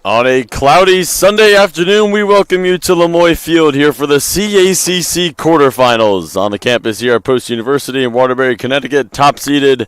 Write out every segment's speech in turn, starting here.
On a cloudy Sunday afternoon, we welcome you to Lemoy Field here for the CACC Quarterfinals on the campus here at Post University in Waterbury, Connecticut. Top-seeded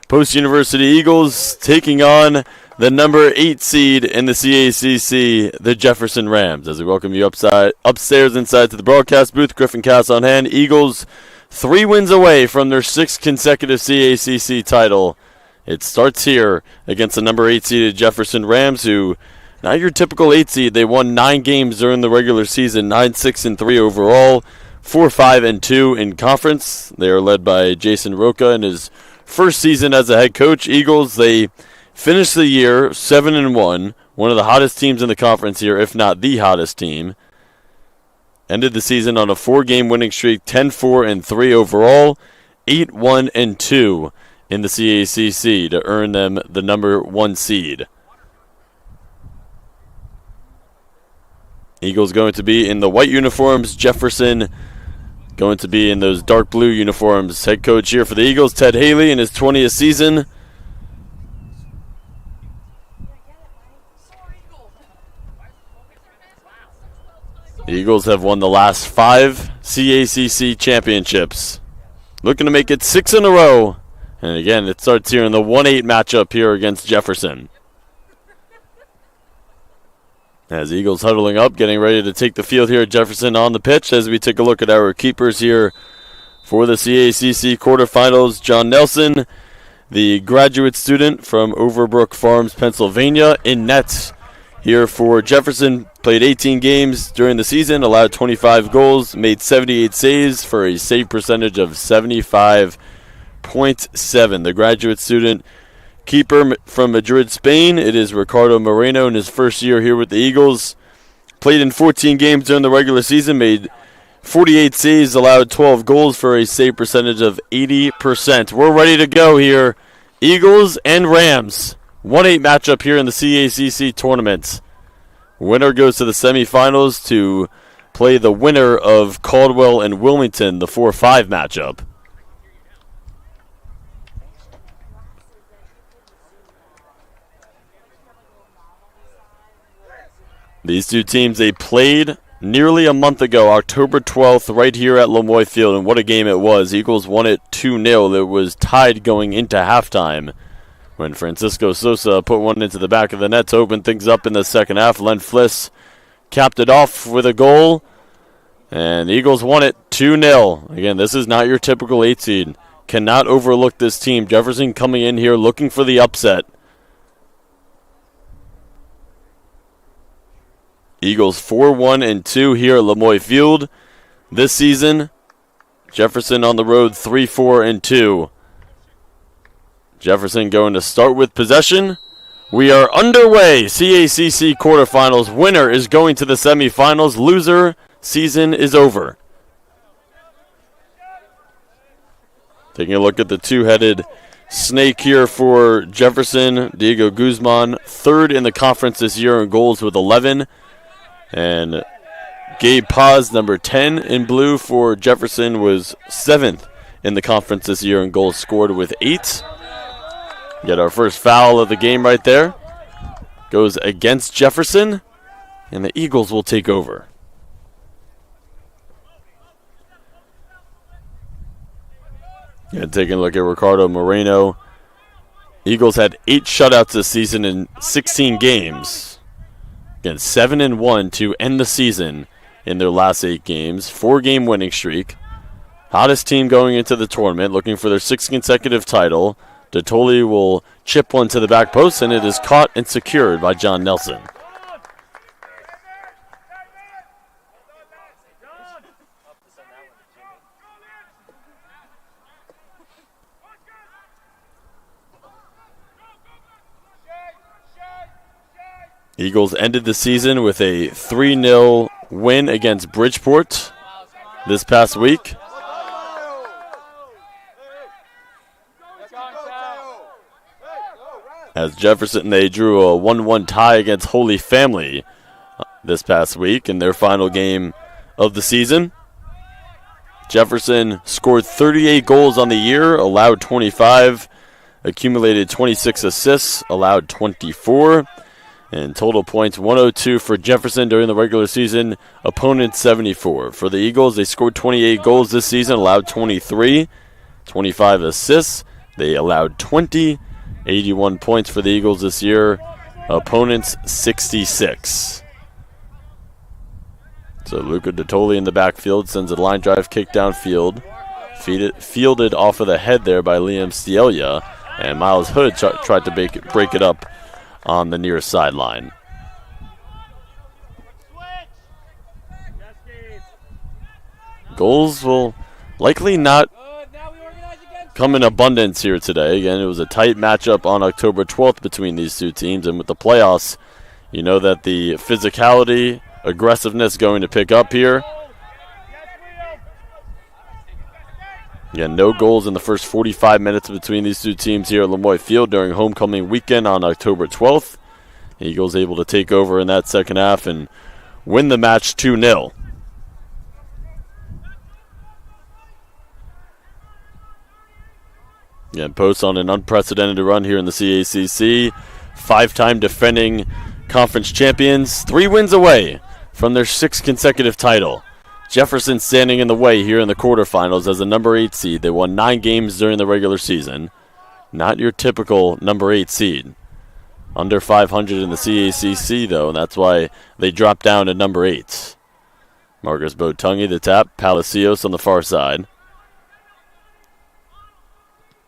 Post University Eagles taking on the number 8 seed in the CACC, the Jefferson Rams. As we welcome you upstairs inside to the broadcast booth, Griffin Cass on hand. Eagles 3 wins away from their 6th consecutive CACC title. It starts here against the number 8 seeded Jefferson Rams, who not your typical 8 seed. They won 9 games during the regular season, 9-6-3 overall, 4-5-2 in conference. They are led by Jason Roca in his first season as a head coach. Eagles, they finished the year 7-1, one of the hottest teams in the conference here, if not the hottest team. Ended the season on a 4-game winning streak, 10-4-3 overall, 8-1-2 in the CACC to earn them the number 1 seed. Eagles going to be in the white uniforms. Jefferson going to be in those dark blue uniforms. Head coach here for the Eagles, Ted Haley, in his 20th season. The Eagles have won the last 5 CACC championships. Looking to make it 6 in a row. And again, it starts here in the 1-8 matchup here against Jefferson. As Eagles huddling up, getting ready to take the field here at Jefferson on the pitch as we take a look at our keepers here for the CACC quarterfinals. John Nelson, the graduate student from Overbrook Farms, Pennsylvania, in net here for Jefferson. Played 18 games during the season, allowed 25 goals, made 78 saves for a save percentage of 75.7. The graduate student keeper from Madrid, Spain, it is Ricardo Moreno in his first year here with the Eagles. Played in 14 games during the regular season, made 48 saves, allowed 12 goals for a save percentage of 80%. We're ready to go here. Eagles and Rams. 1-8 matchup here in the CACC tournament. Winner goes to the semifinals to play the winner of Caldwell and Wilmington, the 4-5 matchup. These two teams, they played nearly a month ago, October 12th, right here at Lemoy Field, and what a game it was. Eagles won it 2-0. It was tied going into halftime when Francisco Sosa put one into the back of the net to open things up in the second half. Len Fliss capped it off with a goal, and the Eagles won it 2-0. Again, this is not your typical 8 seed. Cannot overlook this team. Jefferson coming in here looking for the upset. Eagles 4-1-2 here at Lemoy Field this season. Jefferson on the road 3-4-2. Jefferson going to start with possession. We are underway. CACC quarterfinals. Winner is going to the semifinals. Loser, season is over. Taking a look at the two-headed snake here for Jefferson. Diego Guzman, 3rd in the conference this year in goals with 11. And Gabe Paz, number 10 in blue for Jefferson, was 7th in the conference this year in goals scored with 8. Get our first foul of the game right there. Goes against Jefferson, and the Eagles will take over. And taking a look at Ricardo Moreno. Eagles had 8 shutouts this season in 16 games. Again, 7-1 to end the season in their last 8 games. 4-game winning streak. Hottest team going into the tournament, looking for their 6th consecutive title. Dottoli will chip one to the back post, and it is caught and secured by John Nelson. Eagles ended the season with a 3-0 win against Bridgeport this past week. As Jefferson, they drew a 1-1 tie against Holy Family this past week in their final game of the season. Jefferson scored 38 goals on the year, allowed 25, accumulated 26 assists, allowed 24. And total points, 102 for Jefferson during the regular season, opponent 74. For the Eagles, they scored 28 goals this season, allowed 23, 25 assists. They allowed 20, 81 points for the Eagles this year, opponents 66. So Luca Dottoli in the backfield sends a line drive kick downfield, fielded off of the head there by Liam Stielia, and Miles Hood tried to break it up on the near sideline. Goals will likely not come in abundance here today. Again, it was a tight matchup on October 12th between these two teams, and with the playoffs, you know that the physicality, aggressiveness going to pick up here. Again, no goals in the first 45 minutes between these two teams here at Lemoy Field during homecoming weekend on October 12th. Eagles able to take over in that second half and win the match 2-0. Again, Post on an unprecedented run here in the CACC. 5-time defending conference champions, 3 wins away from their 6th consecutive title. Jefferson standing in the way here in the quarterfinals as a number 8 seed. They won 9 games during the regular season. Not your typical number 8 seed. Under 500 in the CACC, though, and that's why they dropped down to number 8. Marcus Botungi, the tap. Palacios on the far side.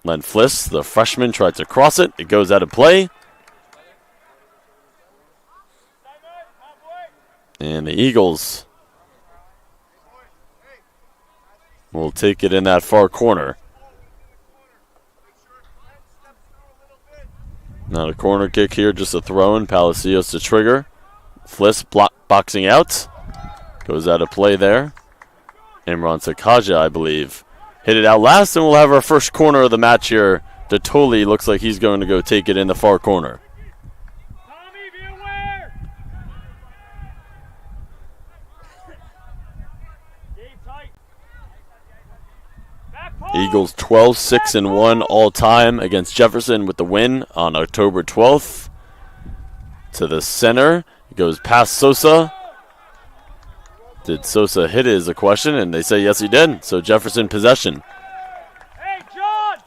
Len Fliss, the freshman, tried to cross it. It goes out of play. And the Eagles will take it in that far corner. Now the corner kick here, just a throw-in. Palacios to trigger. Fliss boxing out. Goes out of play there. Imran Sakaja, I believe, hit it out last, and we'll have our first corner of the match here. Dottoli looks like he's going to go take it in the far corner. Eagles 12-6-1 all-time against Jefferson with the win on October 12th. To the center. It goes past Sosa. Did Sosa hit it is a question, and they say yes he did. So Jefferson possession.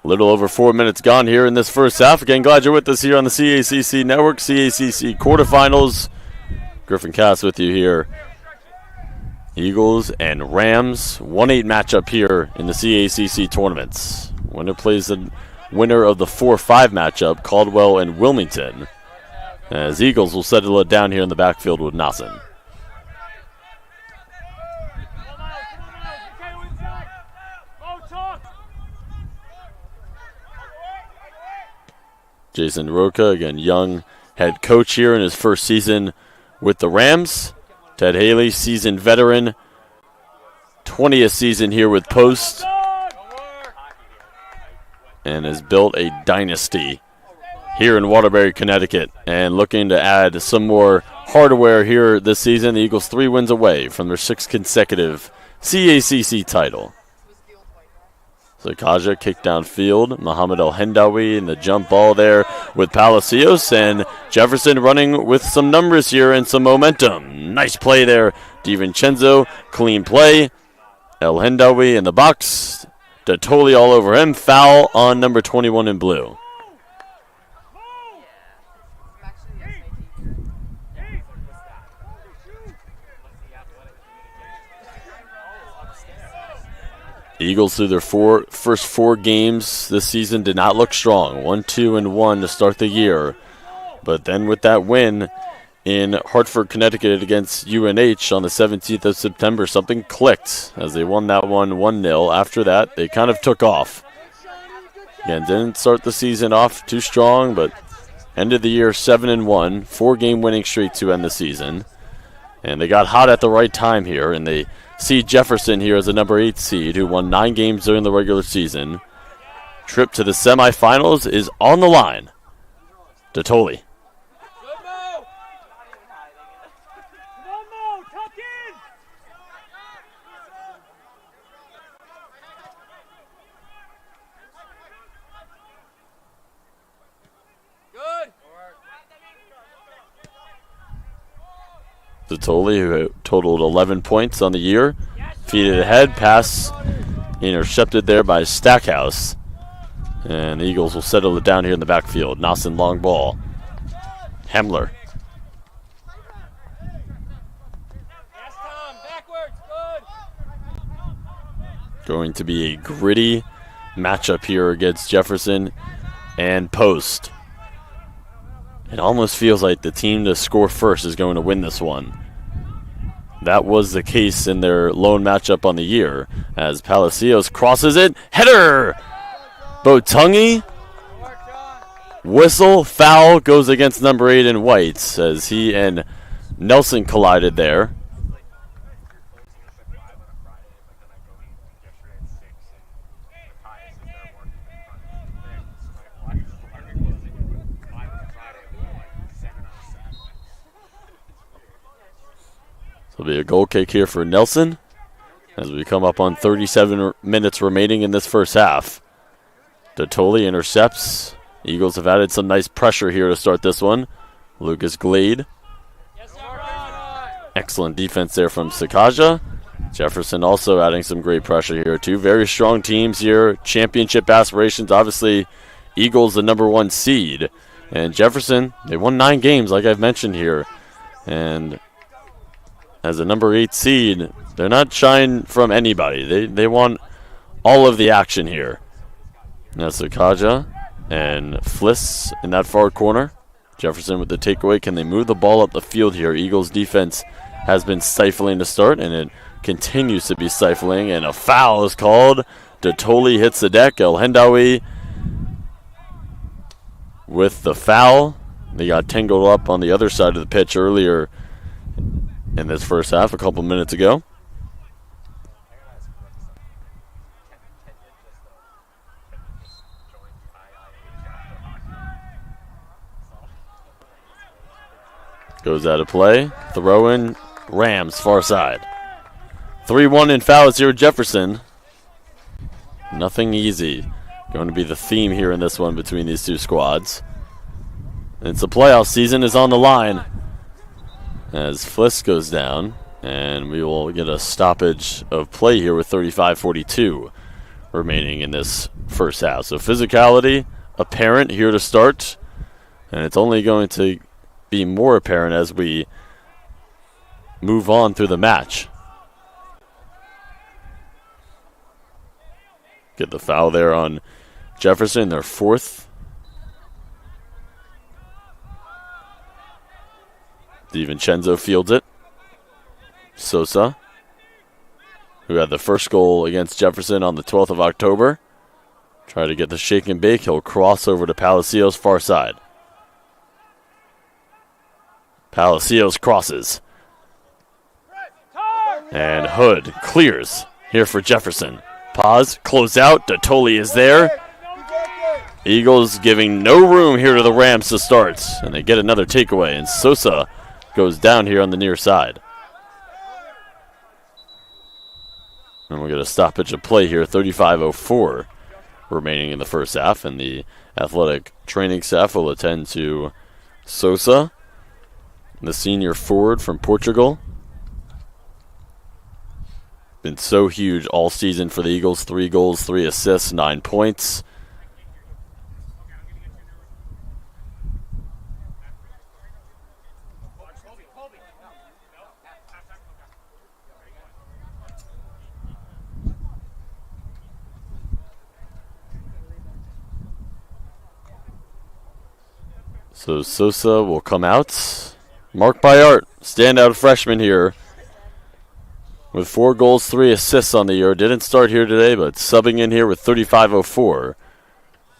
A little over 4 minutes gone here in this first half. Again, glad you're with us here on the CACC Network. CACC quarterfinals. Griffin Cass with you here. Eagles and Rams, 1-8 matchup here in the CACC tournaments. Winner plays the winner of the 4-5 matchup, Caldwell and Wilmington, as Eagles will settle it down here in the backfield with Nassen. Jason Roca, again, young head coach here in his first season with the Rams. Ted Haley, seasoned veteran, 20th season here with Post, and has built a dynasty here in Waterbury, Connecticut, and looking to add some more hardware here this season. The Eagles 3 wins away from their 6th consecutive CACC title. Sakaja kicked downfield. Muhammad El-Hendawi in the jump ball there with Palacios, and Jefferson running with some numbers here and some momentum. Nice play there, DiVincenzo. Clean play. El-Hendawi in the box. Dottoli all over him. Foul on number 21 in blue. Eagles through their first four games this season did not look strong. 1-2-1 to start the year. But then with that win in Hartford, Connecticut against UNH on the 17th of September, something clicked as they won that one 1-0. After that, they kind of took off. Again, didn't start the season off too strong, but ended the year 7-1, 4-game winning streak to end the season. And they got hot at the right time here, and they see Jefferson here as a number 8 seed who won 9 games during the regular season. Trip to the semifinals is on the line. Dottoli. Dottoli, who totaled 11 points on the year. Feed it ahead, pass intercepted there by Stackhouse. And the Eagles will settle it down here in the backfield. Nossen long ball. Hemler. Going to be a gritty matchup here against Jefferson and Post. It almost feels like the team to score first is going to win this one. That was the case in their lone matchup on the year as Palacios crosses it. Header! Botungi. Whistle, foul, goes against number 8 in Whites as he and Nelson collided there. It'll be a goal kick here for Nelson as we come up on 37 minutes remaining in this first half. Dottoli intercepts. Eagles have added some nice pressure here to start this one. Lucas Glade. Excellent defense there from Sakaja. Jefferson also adding some great pressure here too. Very strong teams here. Championship aspirations. Obviously, Eagles the number 1 seed. And Jefferson, they won 9 games like I've mentioned here. And as a number 8 seed, they're not shying from anybody. They want all of the action here. Now Sakaja and Fliss in that far corner. Jefferson with the takeaway. Can they move the ball up the field here? Eagles defense has been stifling to start, and it continues to be stifling. And a foul is called. Dottoli hits the deck. El Hendawi with the foul. They got tangled up on the other side of the pitch earlier in this first half, a couple minutes ago. Goes out of play. Throw in. Rams far side. 3-1 in fouls here at Jefferson. Nothing easy. Going to be the theme here in this one between these two squads. It's the playoff season is on the line as Fliss goes down, and we will get a stoppage of play here with 35:42 remaining in this first half. So physicality apparent here to start, and it's only going to be more apparent as we move on through the match. Get the foul there on Jefferson, their 4th. DiVincenzo fields it. Sosa, who had the first goal against Jefferson on the 12th of October. Try to get the shake and bake. He'll cross over to Palacios far side. Palacios crosses. And Hood clears here for Jefferson. Pause, close out. Dottoli is there. Eagles giving no room here to the Rams to start. And they get another takeaway. And Sosa goes down here on the near side. And we'll get a stoppage of play here, 35:04 remaining in the first half. And the athletic training staff will attend to Sosa, the senior forward from Portugal. Been so huge all season for the Eagles. 3 goals, 3 assists, 9 points. So Sosa will come out. Mark Bayart, standout freshman here, with 4 goals, 3 assists on the year. Didn't start here today, but subbing in here with 35:04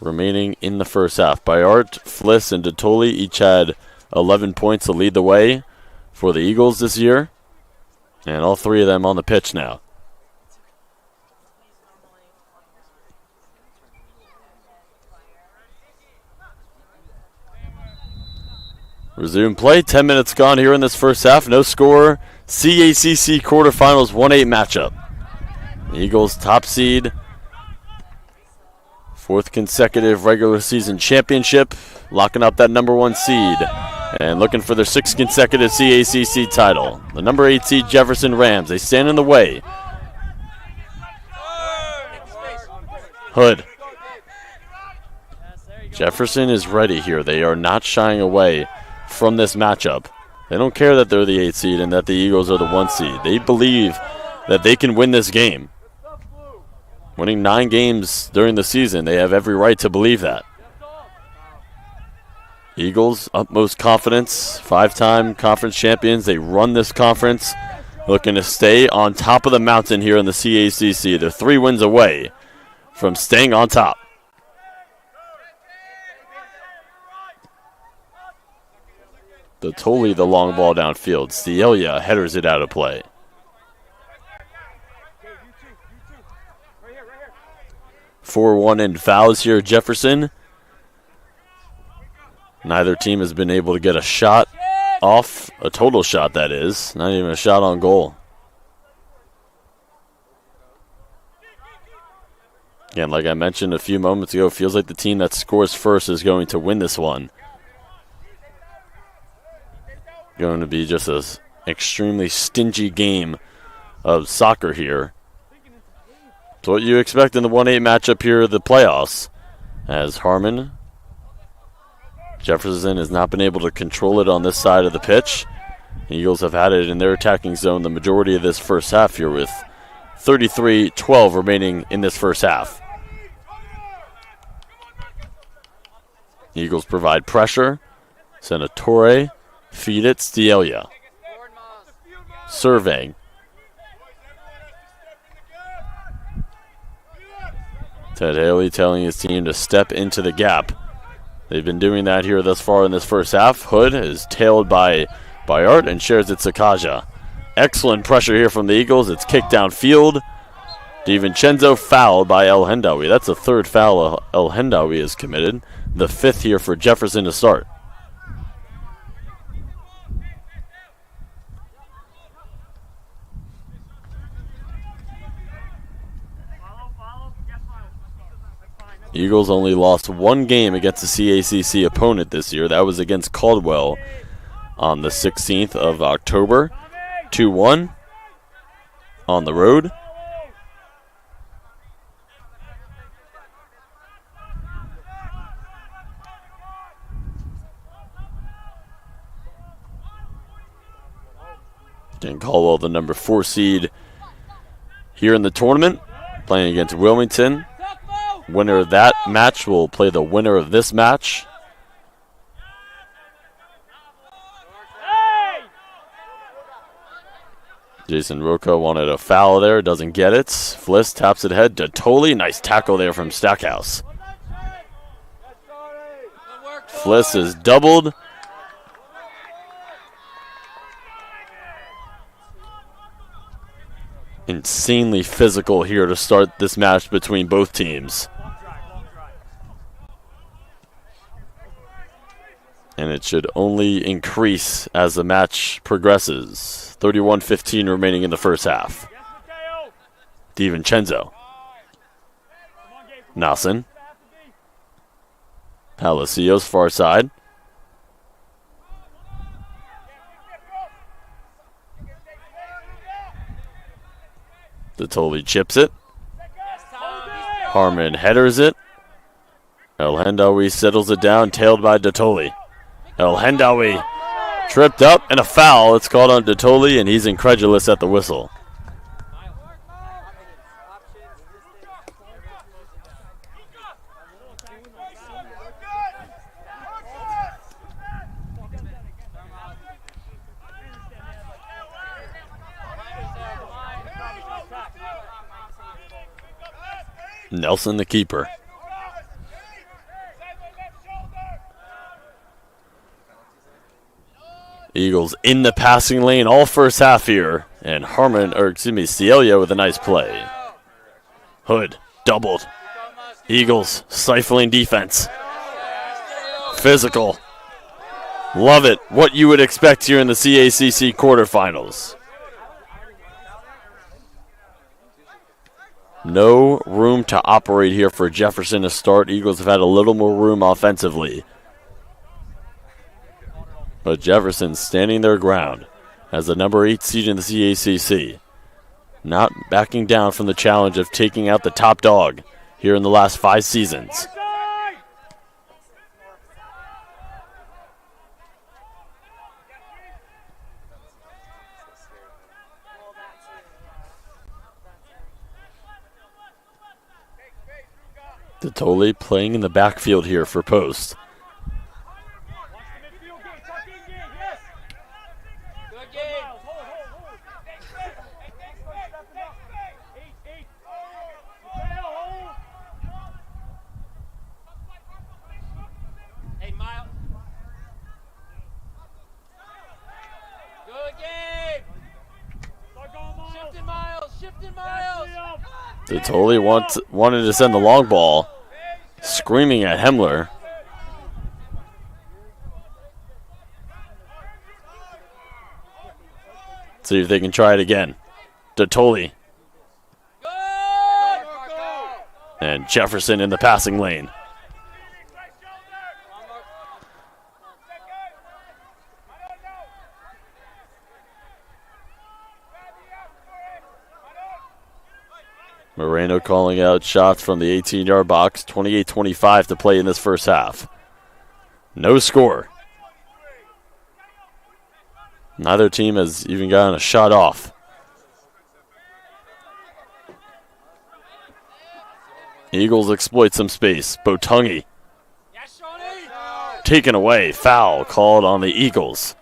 remaining in the first half. Bayart, Fliss, and Dottoli each had 11 points to lead the way for the Eagles this year. And all 3 of them on the pitch now. Resume play. 10 minutes gone here in this first half. No score. CACC Quarterfinals 1-8 matchup. The Eagles top seed. 4th consecutive regular season championship. Locking up that number 1 seed and looking for their 6th consecutive CACC title. The number 8 seed Jefferson Rams, they stand in the way. Hood. Jefferson is ready here. They are not shying away from this matchup. They don't care that they're the 8 seed and that the Eagles are the 1 seed. They believe that they can win this game. Winning 9 games during the season, they have every right to believe that. Eagles, utmost confidence, 5-time conference champions. They run this conference, looking to stay on top of the mountain here in the CACC. They're 3 wins away from staying on top. Dottoli, the long ball downfield. Cielia headers it out of play. (4-1) in fouls here, Jefferson. Neither team has been able to get a shot off, a total shot that is, not even a shot on goal. Again, like I mentioned a few moments ago, it feels like the team that scores first is going to win this one. Going to be just an extremely stingy game of soccer here. It's what you expect in the 1-8 matchup here of the playoffs. As Jefferson has not been able to control it on this side of the pitch. The Eagles have had it in their attacking zone the majority of this first half here with 33-12 remaining in this first half. Eagles provide pressure. Senatore, feed it, Stielia. Surveying. Ted Haley telling his team to step into the gap. They've been doing that here thus far in this first half. Hood is tailed by Art and shares it to Kaja. Excellent pressure here from the Eagles. It's kicked downfield. DiVincenzo fouled by El Hendawi. That's the 3rd foul El Hendawi has committed. The 5th here for Jefferson to start. Eagles only lost 1 game against a CACC opponent this year. That was against Caldwell on the 16th of October. 2-1 on the road. Dan Caldwell, the number 4 seed here in the tournament, playing against Wilmington. Winner of that match will play the winner of this match. Jason Rocco wanted a foul there, doesn't get it. Fliss taps it ahead to Tolley. Nice tackle there from Stackhouse. Fliss is doubled. Insanely physical here to start this match between both teams. And it should only increase as the match progresses. 31-15 remaining in the first half. DiVincenzo. Nelson. Palacios far side. Dottoli chips it. Harmon headers it. El Hendawi settles it down, tailed by Dottoli. El Hendawi tripped up and a foul. It's called on Dottoli, and he's incredulous at the whistle. Nelson, the keeper. Eagles in the passing lane all first half here. And Cielia with a nice play. Hood, doubled. Eagles, stifling defense. Physical. Love it. What you would expect here in the CACC quarterfinals. No room to operate here for Jefferson to start. Eagles have had a little more room offensively. But Jefferson standing their ground as the number 8 seed in the CACC. Not backing down from the challenge of taking out the top dog here in the last 5 seasons. Totally playing in the backfield here for Post. Totally wanted to send the long ball, screaming at Hemmler. See if they can try it again. Totally. And Jefferson in the passing lane. Moreno calling out shots from the 18-yard box. 28-25 to play in this first half. No score. Neither team has even gotten a shot off. Eagles exploit some space. Botungi taken away. Foul called on the Eagles.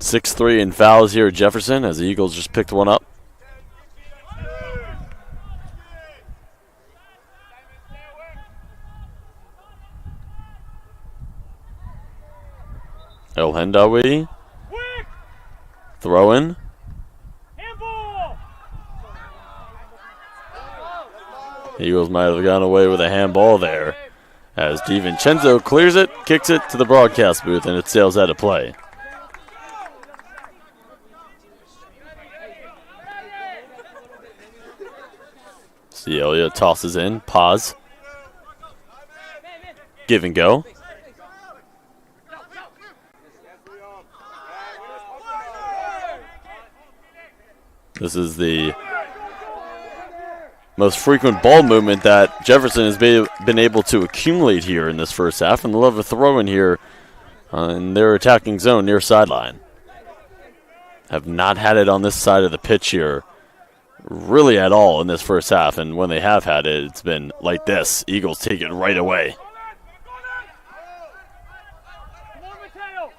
Six-3 in fouls here at Jefferson as the Eagles just picked one up. El Hendawi. Throw in. Eagles might have gone away with a handball there as DiVincenzo clears it, kicks it to the broadcast booth, and it sails out of play. Cielia tosses in, pause. Give and go. This is the most frequent ball movement that Jefferson has been able to accumulate here in this first half, and they'll have a throw in here in their attacking zone near sideline. Have not had it on this side of the pitch here really at all in this first half, and when they have had it, it's been like this. Eagles take it right away.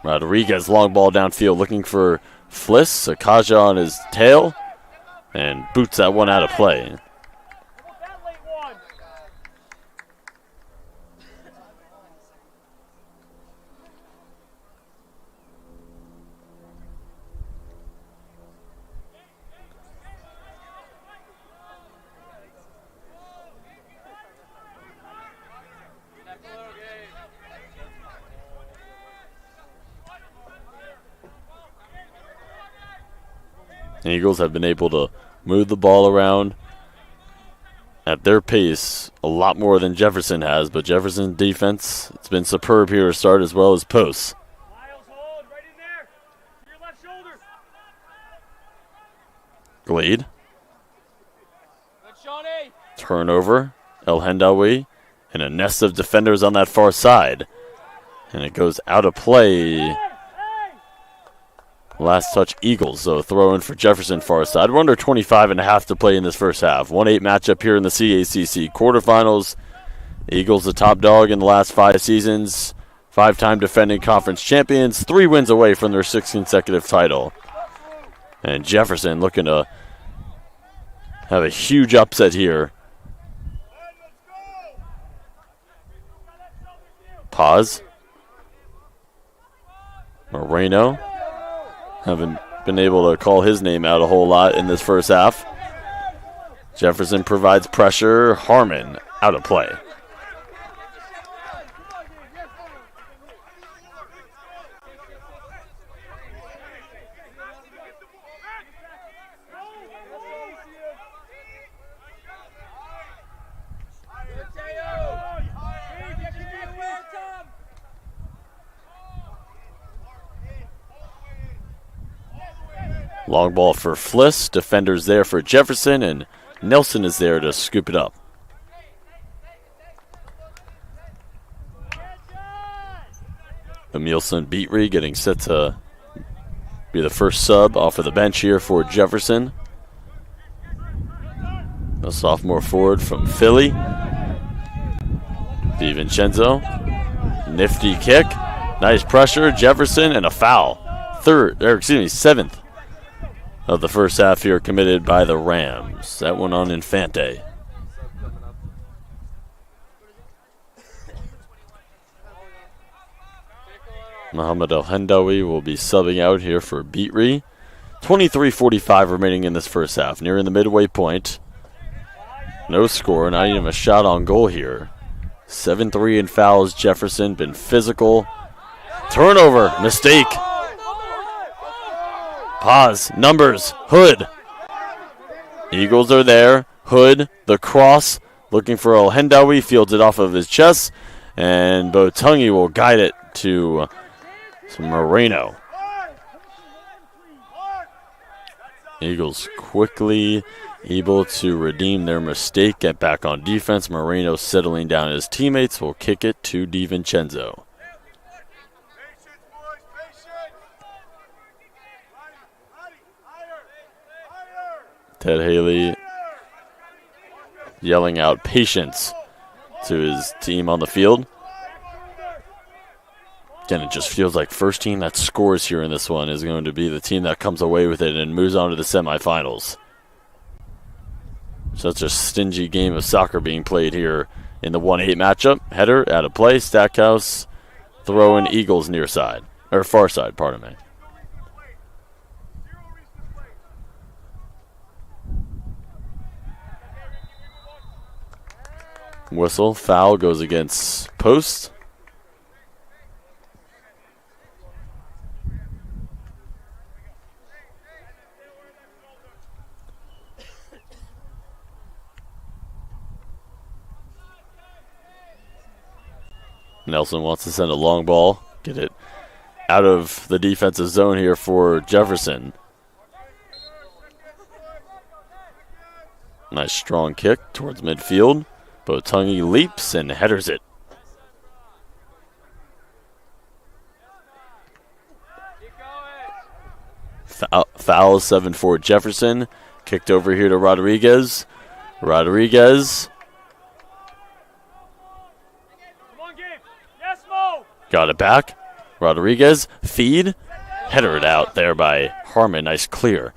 Rodriguez long ball downfield looking for Fliss. Akaja on his tail and boots that one out of play. The Eagles have been able to move the ball around at their pace a lot more than Jefferson has, but Jefferson's defense, it's been superb here to start as well as posts. Glade. Turnover. El Hendawi and a nest of defenders on that far side. And it goes out of play. Last touch Eagles, so throw in for Jefferson far side. We're under 25.5 to play in this first half. 1-8 matchup here in the CACC quarterfinals. Eagles the top dog in the last 5 seasons. 5-time defending conference champions. 3 wins away from their 6th consecutive title. And Jefferson looking to have a huge upset here. Pause. Moreno. Haven't been able to call his name out a whole lot in this first half. Jefferson provides pressure. Harmon out of play. Long ball for Fliss. Defenders there for Jefferson, and Nelson is there to scoop it up. Emilson Beatrey getting set to be the first sub off of the bench here for Jefferson. A sophomore forward from Philly. DiVincenzo. Nifty kick. Nice pressure. Jefferson and a foul. Seventh of the first half here committed by the Rams. That one on Infante. Mohamed El-Hendawi will be subbing out here for Beatrey. 23:45 remaining in this first half. Nearing the midway point. No score, not even a shot on goal here. 7-3 in fouls. Jefferson been physical. Turnover, mistake. Pause, numbers, Hood. Eagles are there. Hood, the cross, looking for El-Hendawi, fields it off of his chest, and Botungi will guide it to Moreno. Eagles quickly able to redeem their mistake, get back on defense. Moreno settling down his teammates will kick it to DiVincenzo. Ted Haley yelling out patience to his team on the field. Again, it just feels like first team that scores here in this one is going to be the team that comes away with it and moves on to the semifinals. Such a stingy game of soccer being played here in the 1-8 matchup. Header out of play. Stackhouse throw in Eagles near side. Or far side, pardon me. Whistle. Foul goes against post. Nelson wants to send a long ball. Get it out of the defensive zone here for Jefferson. Nice strong kick towards midfield. Botungi leaps and headers it. Foul 7-4 Jefferson. Kicked over here to Rodriguez. Rodriguez. Got it back. Rodriguez. Feed. Header it out there by Harmon. Nice clear.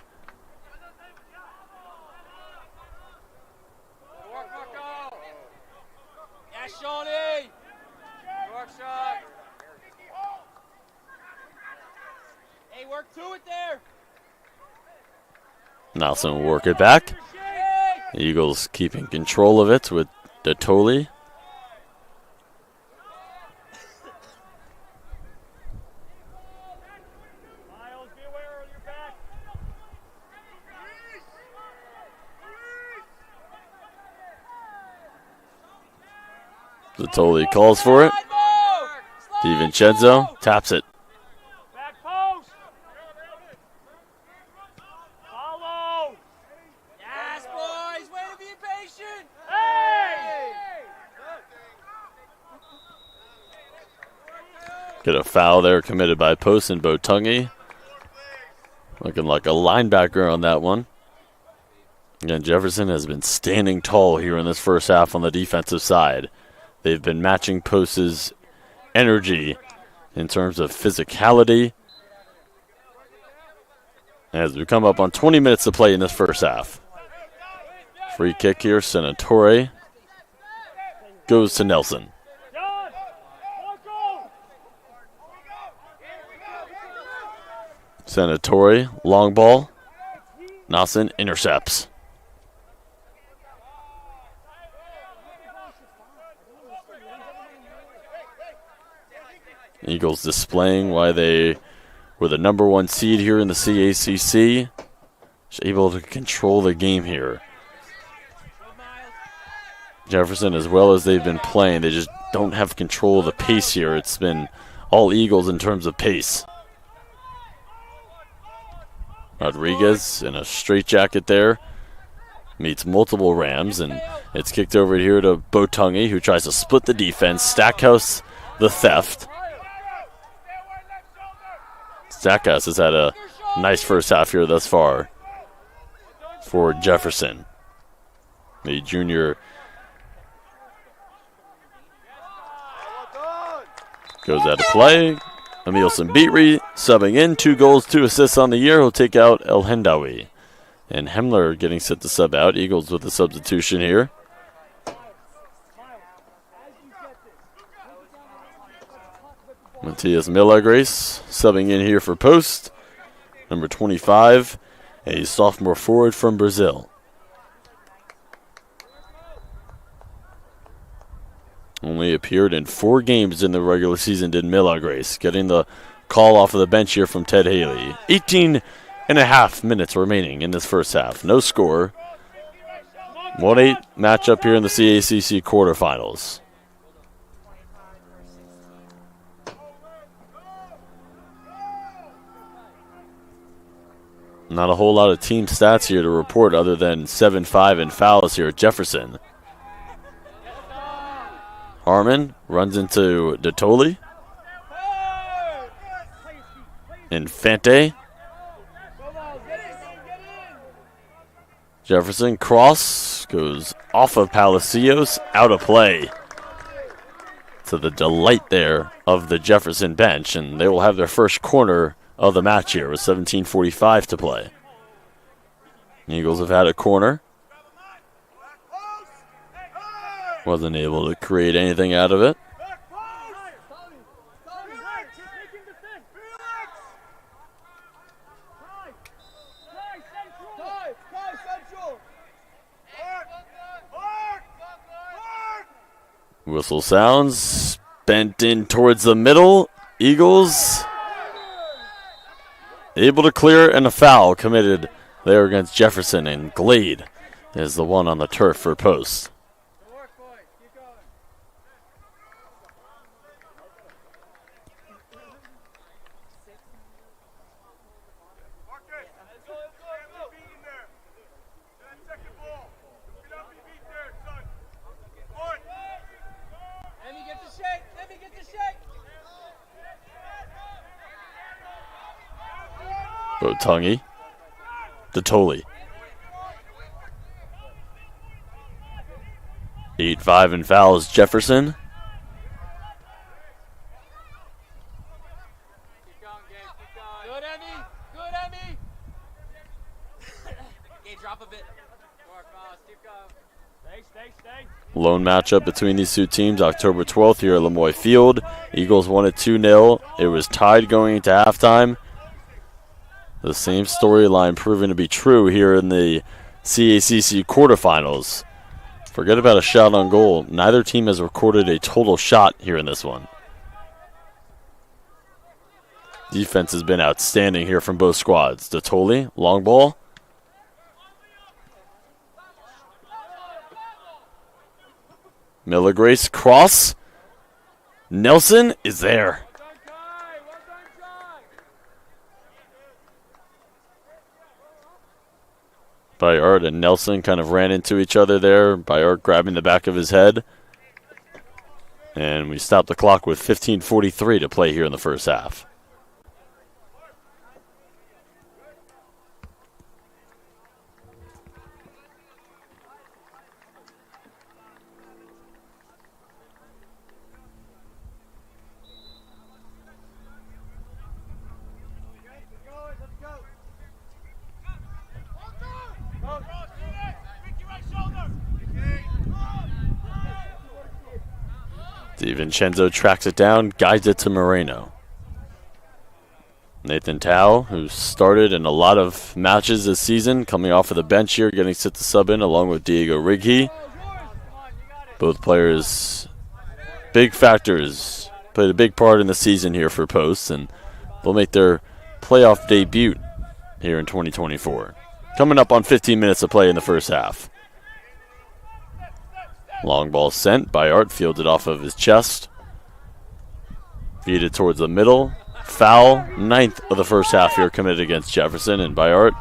Nelson will work it back. The Eagles keeping control of it with Datoli. Datoli calls for it. DiVincenzo taps it. Get a foul there committed by Post and Botungi. Looking like a linebacker on that one. Again, Jefferson has been standing tall here in this first half on the defensive side. They've been matching Post's energy in terms of physicality. As we come up on 20 minutes to play in this first half. Free kick here, Senatore goes to Nelson. Senatore, long ball. Nelson intercepts. Eagles displaying why they were the number 1 seed here in the CACC. Just able to control the game here. Jefferson, as well as they've been playing, they just don't have control of the pace here. It's been all Eagles in terms of pace. Rodriguez in a straitjacket there. Meets multiple Rams, and it's kicked over here to Botungi, who tries to split the defense. Stackhouse the theft. Stackhouse has had a nice first half here thus far for Jefferson. The junior goes out of play. Emilson Beatry subbing in. 2 goals, 2 assists on the year. He'll take out El Hendawi. And Hemler getting set to sub out. Eagles with the substitution here. Matias Milagres subbing in here for Post. Number 25, a sophomore forward from Brazil. Only appeared in 4 games in the regular season, did Milagres, getting the call off of the bench here from Ted Haley. 18.5 minutes remaining in this first half. No score. 1-8 matchup here in the CACC quarterfinals. Not a whole lot of team stats here to report other than 7-5 in fouls here at Jefferson. Harmon runs into Dottoli. Infante. Jefferson cross goes off of Palacios, out of play. To the delight there of the Jefferson bench, and they will have their first corner of the match here with 17:45 to play. Eagles have had a corner. Wasn't able to create anything out of it. Whistle sounds. Bent in towards the middle. Eagles able to clear, and a foul committed there against Jefferson, and Glade is the one on the turf for Post. Botungi. Dottoli. 8-5 in fouls, Jefferson. Good, Emmy. Good, Emmy. Okay, drop a bit. Stay. Lone matchup between these two teams, October 12th here at Lemoy Field. Eagles won it 2-0. It was tied going into halftime. The same storyline proving to be true here in the CACC quarterfinals. Forget about a shot on goal. Neither team has recorded a total shot here in this one. Defense has been outstanding here from both squads. Dottoli, long ball. Milagres, cross. Nelson is there. Bayard and Nelson kind of ran into each other there. Bayard grabbing the back of his head. And we stop the clock with 15:43 to play here in the first half. DiVincenzo tracks it down, guides it to Moreno. Nathan Tao, who started in a lot of matches this season, coming off of the bench here, getting set to sub in along with Diego Righi. Both players, big factors, played a big part in the season here for Post, and they'll make their playoff debut here in 2024. Coming up on 15 minutes of play in the first half. Long ball sent by Art, fielded off of his chest. Feeded towards the middle. foul, 9th of the first half here committed against Jefferson, and Bayard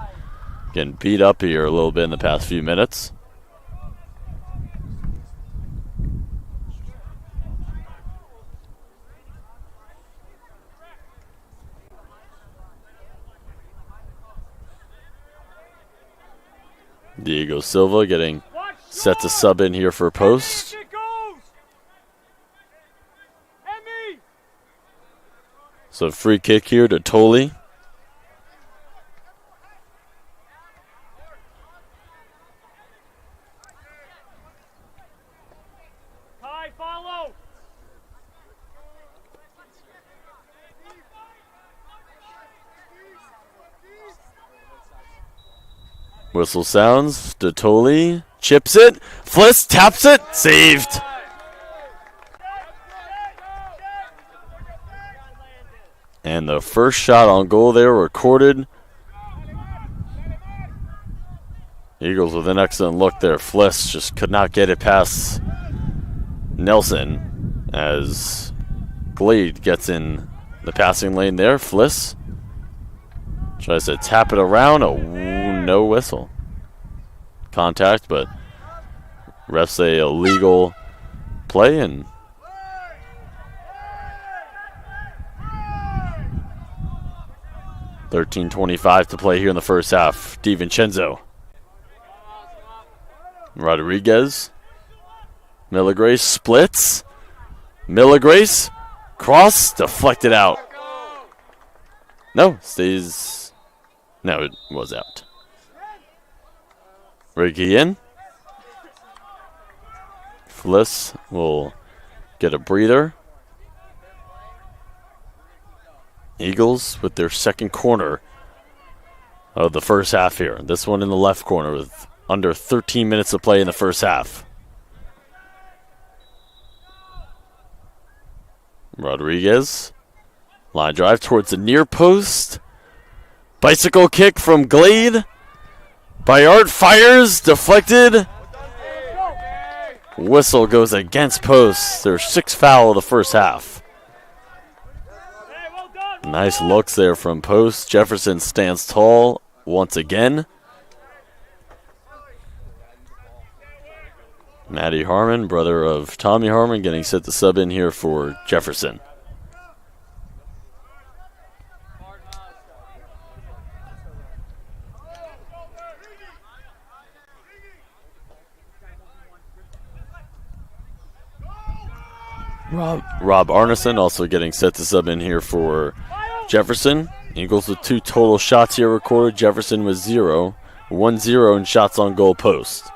getting beat up here a little bit in the past few minutes. Diego Silva getting set to sub in here for Post. So free kick here to Tolley. Whistle sounds. Detoli chips it. Fliss taps it. Saved. And the first shot on goal there recorded. Eagles with an excellent look there. Fliss just could not get it past Nelson as Glade gets in the passing lane there. Fliss tries to tap it around. No whistle. Contact, but refs say illegal play, and .13:25 to play here in the first half. DiVincenzo. Rodriguez. Millagrace splits. Millagrace. Cross. Deflected out. No, stays. No, it was out. Ricky in. Fliss will get a breather. Eagles with their second corner of the first half here. This one in the left corner with under 13 minutes to play in the first half. Rodriguez. Line drive towards the near post. Bicycle kick from Glade. Bayard fires. Deflected. Whistle goes against post. There's 6 foul of the first half. Nice looks there from Post. Jefferson stands tall once again. Matty Harmon, brother of Tommy Harmon, getting set to sub in here for Jefferson. Rob Arneson also getting set to sub in here for Jefferson. Eagles with 2 total shots here recorded. Jefferson with 0. 1-0 in shots on goal post.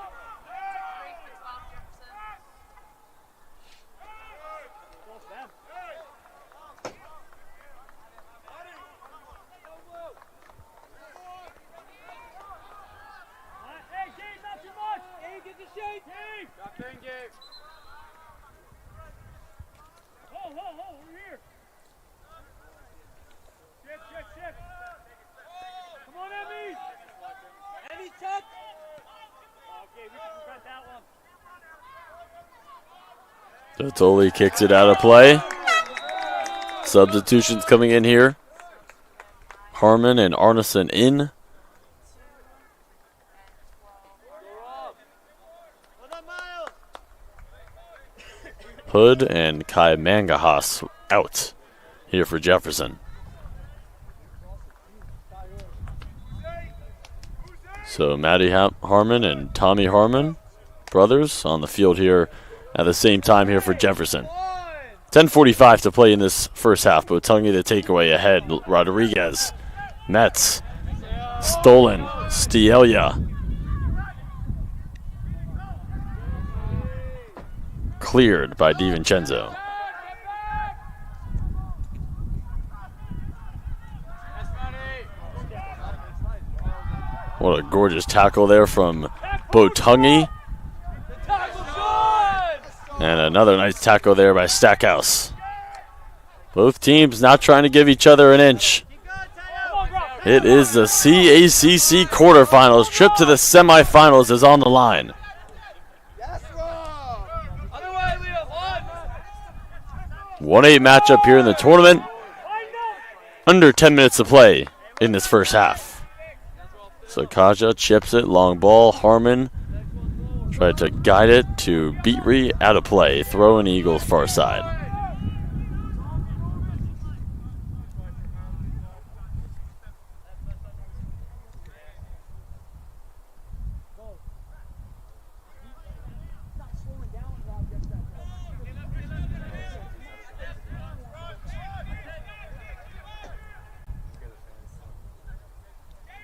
Totally kicks it out of play. Substitutions coming in here. Harmon and Arneson in. Hood and Kai Mangahas out here for Jefferson. So Matty Harmon and Tommy Harmon, brothers, on the field here at the same time here for Jefferson. 10:45 to play in this first half. Botungi the takeaway ahead. Rodriguez. Metz. Stolen. Stielia. Cleared by DiVincenzo. What a gorgeous tackle there from Botungi. And another nice tackle there by Stackhouse. Both teams not trying to give each other an inch. It is the CACC quarterfinals. Trip to the semifinals is on the line. 1-8 matchup here in the tournament. under 10 minutes to play in this first half. Sakaja chips it, long ball. Harmon tried to guide it to Beatree, out of play. Throw in Eagles far side.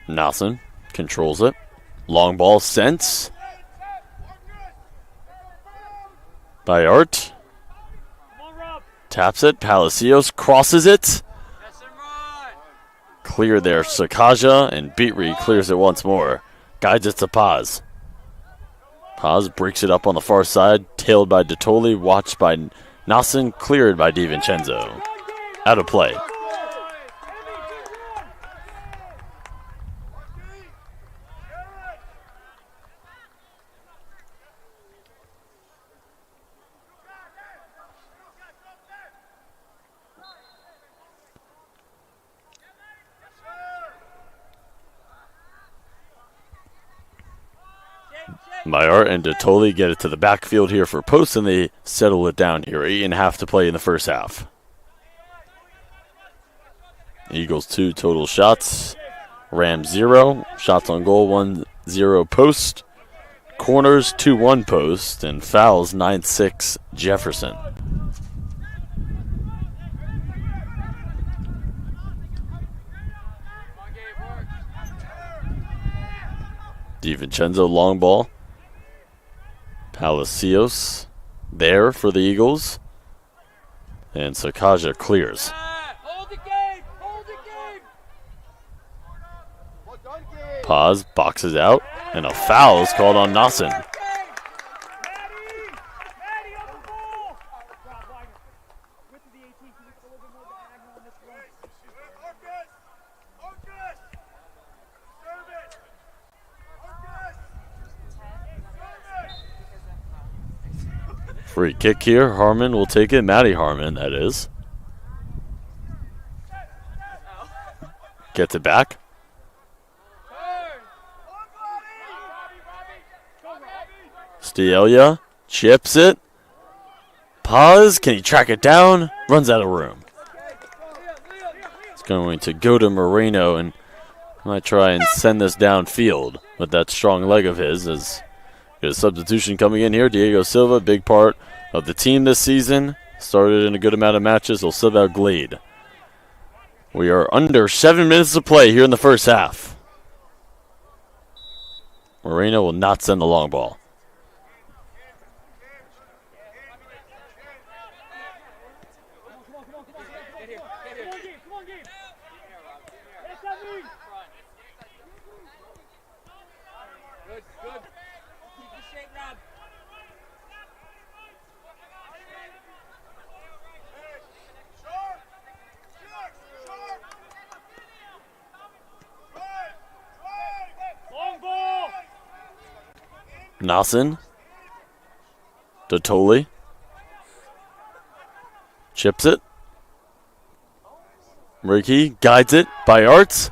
Nelson controls it. Long ball sent by Art. Taps it. Palacios crosses it. Clear there. Sakaja, and Beatree clears it once more. Guides it to Paz. Paz breaks it up on the far side. Tailed by Dottoli. Watched by Nelson. Cleared by DiVincenzo. Out of play. Mayart and Dottoli get it to the backfield here for posts, and they settle it down here. 8.5 to play in the first half. Eagles 2 total shots. Rams 0. Shots on goal 1-0 post. Corners 2-1 post. And fouls 9-6 Jefferson. DiVincenzo long ball. Palacios there for the Eagles. And Sakaja clears. Hold the game! Hold the game! Paz boxes out, and a foul is called on Nelson. Free kick here. Harmon will take it. Matty Harmon, that is. Gets it back. Stielia chips it. Paz, can he track it down? Runs out of room. It's going to go to Moreno, and might try and send this downfield with that strong leg of his. As a substitution coming in here. Diego Silva, big part of the team this season. Started in a good amount of matches. He'll sub out Glade. We are under 7 minutes to play here in the first half. Moreno will not send the long ball. Nelson. Dottoli. Chips it. Ricky guides it by Arts.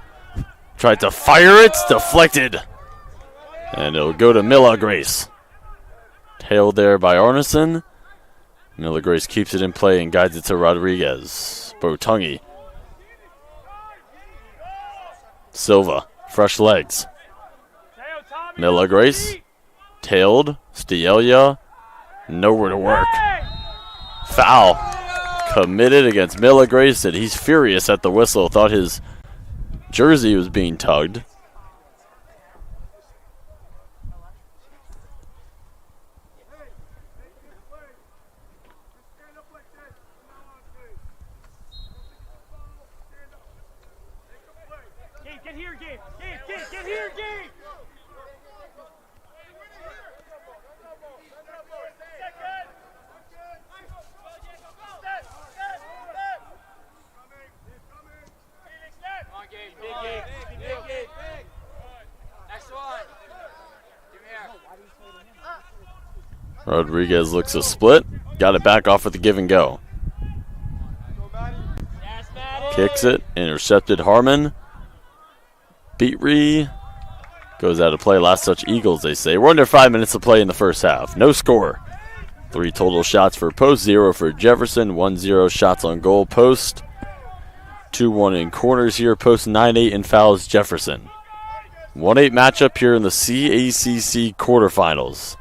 Tried to fire it. Deflected. And it'll go to Mila Grace. Tailed there by Arneson. Mila Grace keeps it in play and guides it to Rodriguez. Botungi. Silva. Fresh legs. Mila Grace. Tailed. Stielia. Nowhere to work. Foul committed against Mila Grace. And he's furious at the whistle. Thought his jersey was being tugged. Get here, Gabe! Get here, Gabe! Rodriguez looks a split. Got it back off with the give and go. Yes, Maddie! Kicks it. Intercepted Harmon. Beatree goes out of play. Last touch Eagles, they say. We're under 5 minutes to play in the first half. No score. 3 total shots for Post, 0 for Jefferson. 1-0 shots on goal. Post. 2-1 in corners here. Post 9-8 in fouls. Jefferson. 1-8 matchup here in the CACC quarterfinals.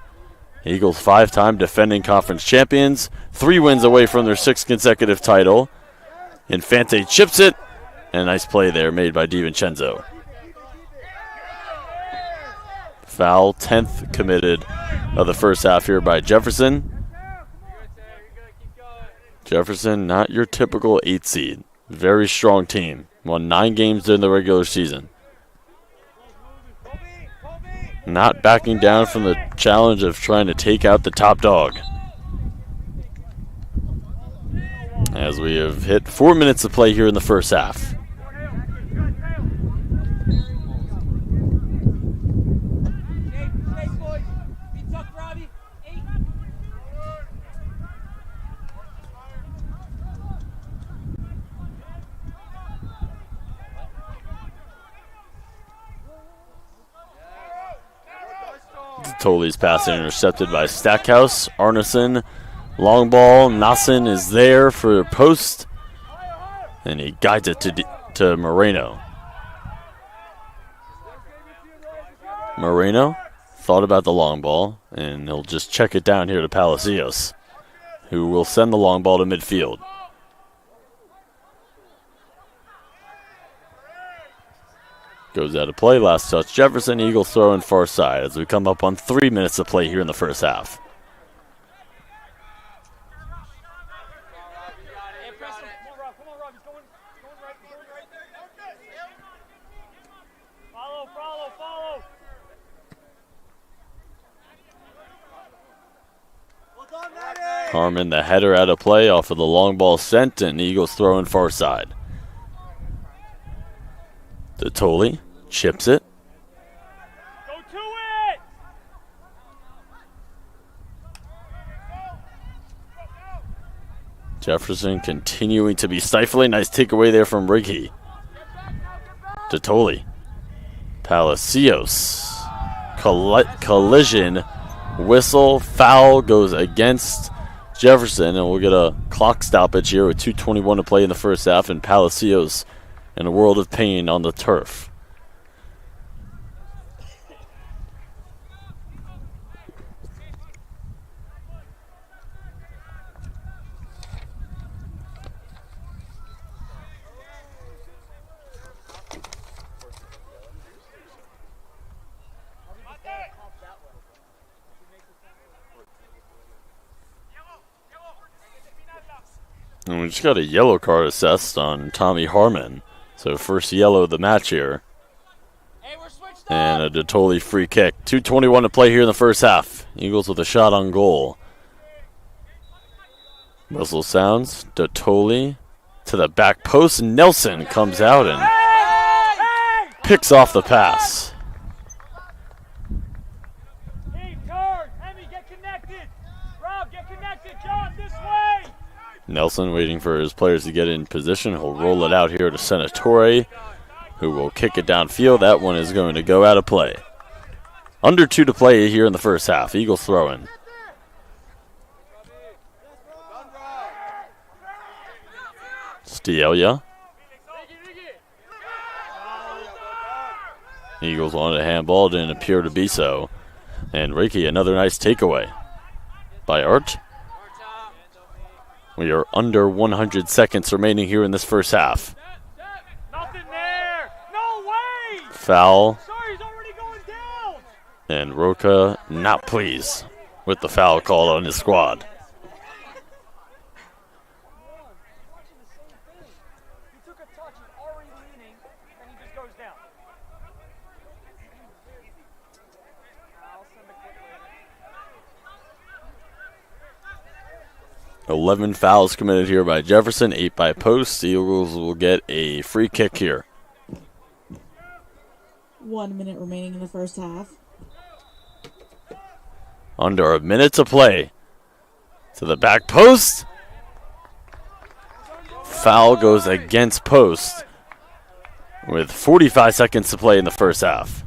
Eagles 5-time defending conference champions. 3 wins away from their 6th consecutive title. Infante chips it. And a nice play there made by DiVincenzo. Foul, 10th committed of the first half here by Jefferson. Jefferson, not your typical 8 seed. Very strong team. Won 9 games during the regular season. Not backing down from the challenge of trying to take out the top dog. As we have hit 4 minutes of play here in the first half. Toley's pass intercepted by Stackhouse. Arneson, long ball. Nassen is there for Post. And he guides it to Moreno. Moreno thought about the long ball, and he'll just check it down here to Palacios, who will send the long ball to midfield. Goes out of play, last touch Jefferson. Eagles throw in far side as we come up on 3 minutes of play here in the first half. Harmon, the header out of play off of the long ball sent, and Eagles throw in far side. Toley chips it. Go to it! Jefferson continuing to be stifling. Nice takeaway there from Riggy. Toley. Palacios. Collision. Whistle. Foul goes against Jefferson, and we'll get a clock stoppage here with 2:21 to play in the first half, and Palacios in a world of pain on the turf. And we just got a yellow card assessed on Tommy Harmon. So first yellow of the match here. And a Toley free kick. 2:21 to play here in the first half. Eagles with a shot on goal. Whistle sounds. Toley to the back post. Nelson comes out and picks off the pass. Nelson waiting for his players to get in position. He'll roll it out here to Senatore, who will kick it downfield. That one is going to go out of play. Under 2 to play here in the first half. Eagles throwing. Stielia. Eagles wanted a handball. Didn't appear to be so. And Reiki, another nice takeaway by Art. We are under 100 seconds remaining here in this first half. Nothing there. No way. Foul. Sorry, he's already going down. And Roca not pleased with the foul call on his squad. He took a touch, he's already leaning, and he just goes down. I'll send a quick later. 11 fouls committed here by Jefferson, 8 by Post. The Eagles will get a free kick here. 1 minute remaining in the first half. Under a minute to play. To the back post. foul goes against Post with 45 seconds to play in the first half.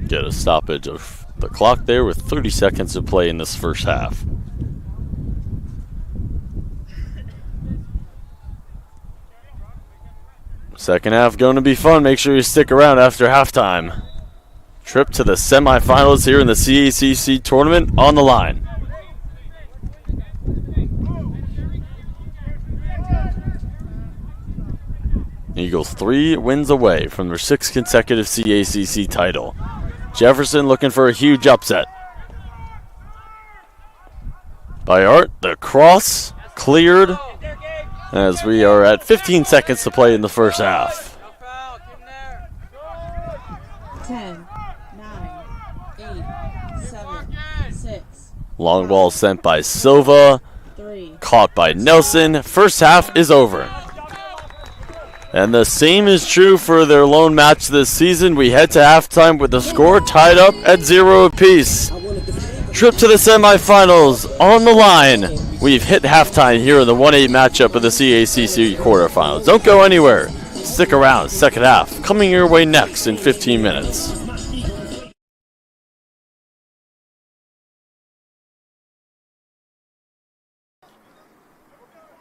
Get a stoppage of the clock there with 30 seconds to play in this first half. Second half going to be fun. Make sure you stick around after halftime. Trip to the semifinals here in the CACC tournament on the line. Eagles 3 wins away from their 6th consecutive CACC title. Jefferson looking for a huge upset. By Art, the cross cleared as we are at 15 seconds to play in the first half. 10, 9, 8, 7, 6. Long ball sent by Silva, 3. caught by Nelson. First half is over. And the same is true for their lone match this season. We head to halftime with the score tied up at 0 apiece. Trip to the semifinals on the line. We've hit halftime here in the 1-8 matchup of the CACC quarterfinals. Don't go anywhere. Stick around. Second half coming your way next in 15 minutes.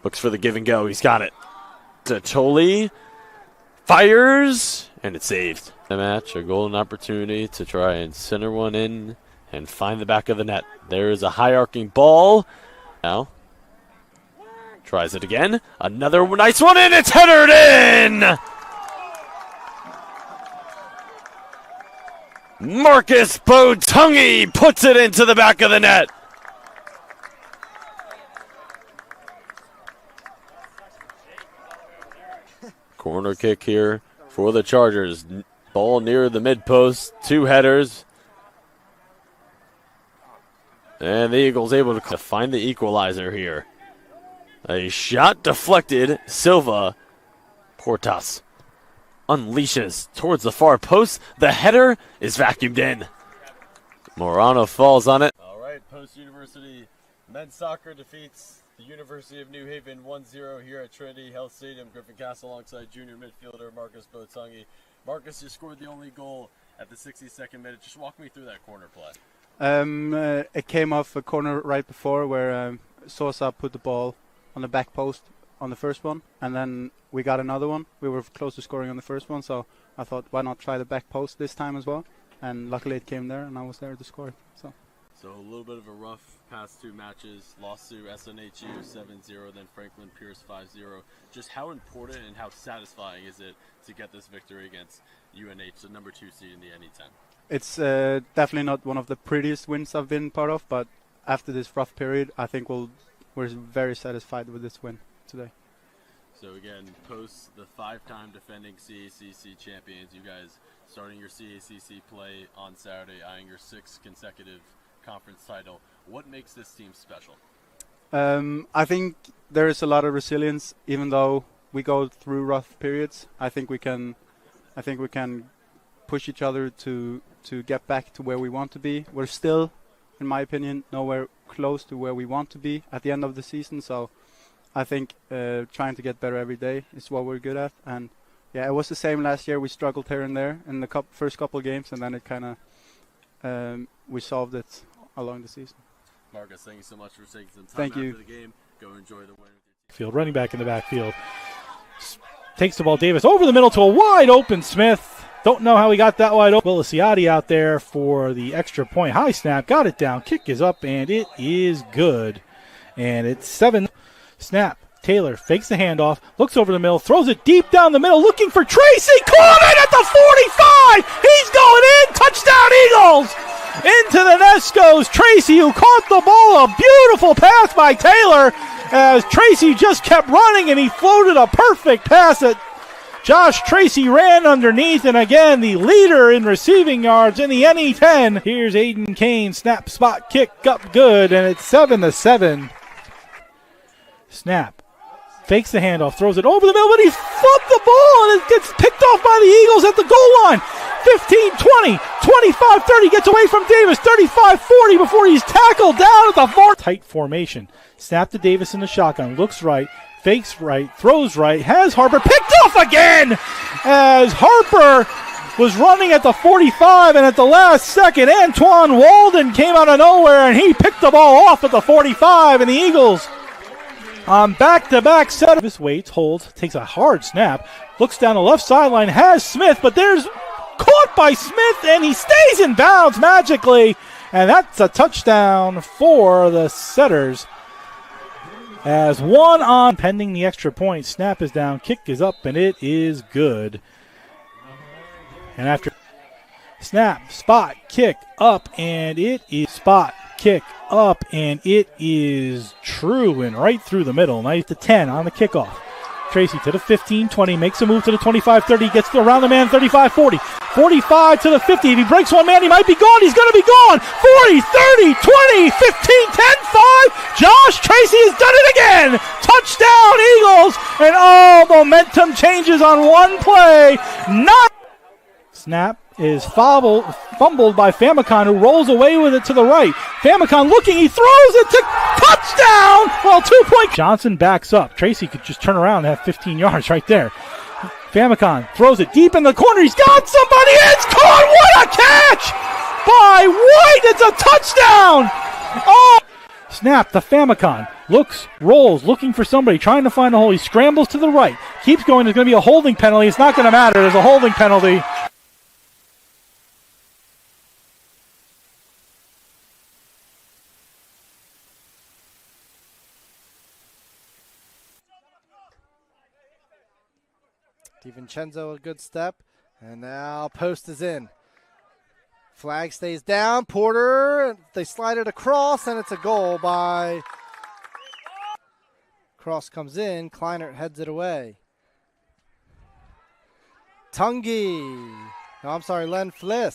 Looks for the give and go. He's got it. Toli fires, and it's saved. The match, a golden opportunity to try and center one in and find the back of the net. There is a high arcing ball. Now, tries it again. Another nice one, and it's headed in! Marcus Botungi puts it into the back of the net. Corner kick here for the Chargers. Ball near the mid post. 2 headers. And the Eagles able to find the equalizer here. A shot deflected. Silva. Portas unleashes towards the far post. The header is vacuumed in. Morano falls on it. All right, Post University men's soccer defeats the University of New Haven 1-0 here at Trinity Health Stadium. Griffin Castle alongside junior midfielder Marcus Botungi. Marcus, you scored the only goal at the 62nd minute. Just walk me through that corner play. It came off a corner right before where Sosa put the ball on the back post on the first one, and then we got another one. We were close to scoring on the first one, so I thought, why not try the back post this time as well? And luckily it came there, and I was there to score it. So a little bit of a rough past 2 matches. Lost to SNHU 7-0, then Franklin Pierce 5-0. Just how important and how satisfying is it to get this victory against UNH, the number 2 seed in the NE10? it's definitely not one of the prettiest wins I've been part of, but after this rough period, I think we're very satisfied with this win today. So again, post the 5-time defending CACC champions, you guys starting your CACC play on Saturday, eyeing your 6th consecutive conference title. What makes this team special? I think there is a lot of resilience, even though we go through rough periods. I think we can push each other to get back to where we want to be. We're still, in my opinion, nowhere close to where we want to be at the end of the season. So I think trying to get better every day is what we're good at. And yeah, it was the same last year. We struggled here and there in the first couple of games, and then it kind of we solved it along the season. Marcus, thank you so much for taking some time Thank after you. the game. Go enjoy the win. Field running back in the backfield. Takes the ball, Davis over the middle to a wide open Smith. Don't know how he got that wide open. Willisiati out there for the extra point. High snap, got it down. Kick is up, and it is good. And it's 7. Snap. Taylor fakes the handoff, looks over the middle, throws it deep down the middle, looking for Tracy. Caught it at the 45. He's going in. Touchdown, Eagles. Into the nest goes Tracy, who caught the ball. A beautiful pass by Taylor as Tracy just kept running, and he floated a perfect pass that Josh Tracy ran underneath. And again, the leader in receiving yards in the NE10. Here's Aiden Kane. Snap, spot, kick up good, and it's 7-7. Snap. fakes the handoff, throws it over the middle, but he flipped the ball, and it gets picked off by the Eagles at the goal line. 15, 20, 25, 30, gets away from Davis, 35, 40 before he's tackled down at the far. Tight formation. Snap to Davis in the shotgun, looks right, fakes right, throws right, has Harper picked off again as Harper was running at the 45, and at the last second, Antoine Walden came out of nowhere, and he picked the ball off at the 45, and the Eagles on back-to-back set. Davis waits, holds, takes a hard snap, looks down the left sideline, has Smith, but there's caught by Smith, and he stays in bounds magically, and that's a touchdown for the Setters. As one on pending the extra point, snap is down, kick is up, and it is good. And after snap, spot, kick up, and it is spot, kick up, and it is true and right through the middle. 9-10 on the kickoff. Tracy to the 15-20, makes a move to the 25-30, gets around the man 35-40, 45 to the 50. If he breaks one man, he might be gone. He's going to be gone. 40, 30, 20, 15, 10, 5. Josh Tracy has done it again. Touchdown, Eagles. And all momentum changes on one play. Snap is fumbled by Famicon, who rolls away with it to the right. Famicon looking, he throws it to touchdown! Well, 2 point. Johnson backs up. Tracy could just turn around and have 15 yards right there. Famicon throws it deep in the corner. He's got somebody. It's caught. What a catch by White. It's a touchdown. Oh! Snap to Famicon. Looks, rolls, looking for somebody, trying to find a hole. He scrambles to the right. Keeps going. There's going to be a holding penalty. It's not going to matter. There's a holding penalty. DiVincenzo a good step, and now post is in. Flag stays down. Porter, they slide it across, and it's a goal by. Cross comes in. Kleinert heads it away. Tungi. No, I'm sorry, Len Fliss.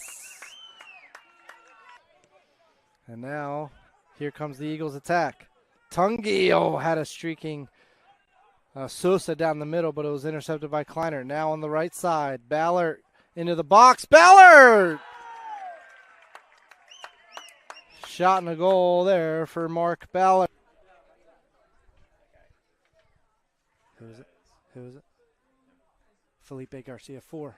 And now here comes the Eagles' attack. Tungi, had a streaking Sosa down the middle, but it was intercepted by Kleiner. Now on the right side, Ballard into the box. Ballard! Shot and a goal there for Mark Ballard. Who is it? Who is it? Felipe Garcia, 4.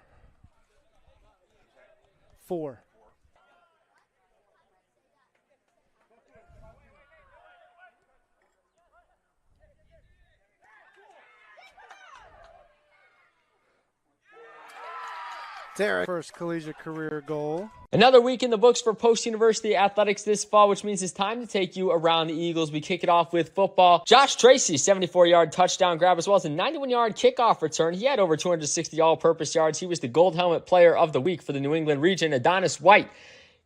Derek, first collegiate career goal. Another week in the books for Post University Athletics this fall, which means it's time to take you around the Eagles. We kick it off with football. Josh Tracy, 74-yard touchdown grab, as well as a 91-yard kickoff return. He had over 260 all-purpose yards. He was the Gold Helmet Player of the Week for the New England region. Adonis White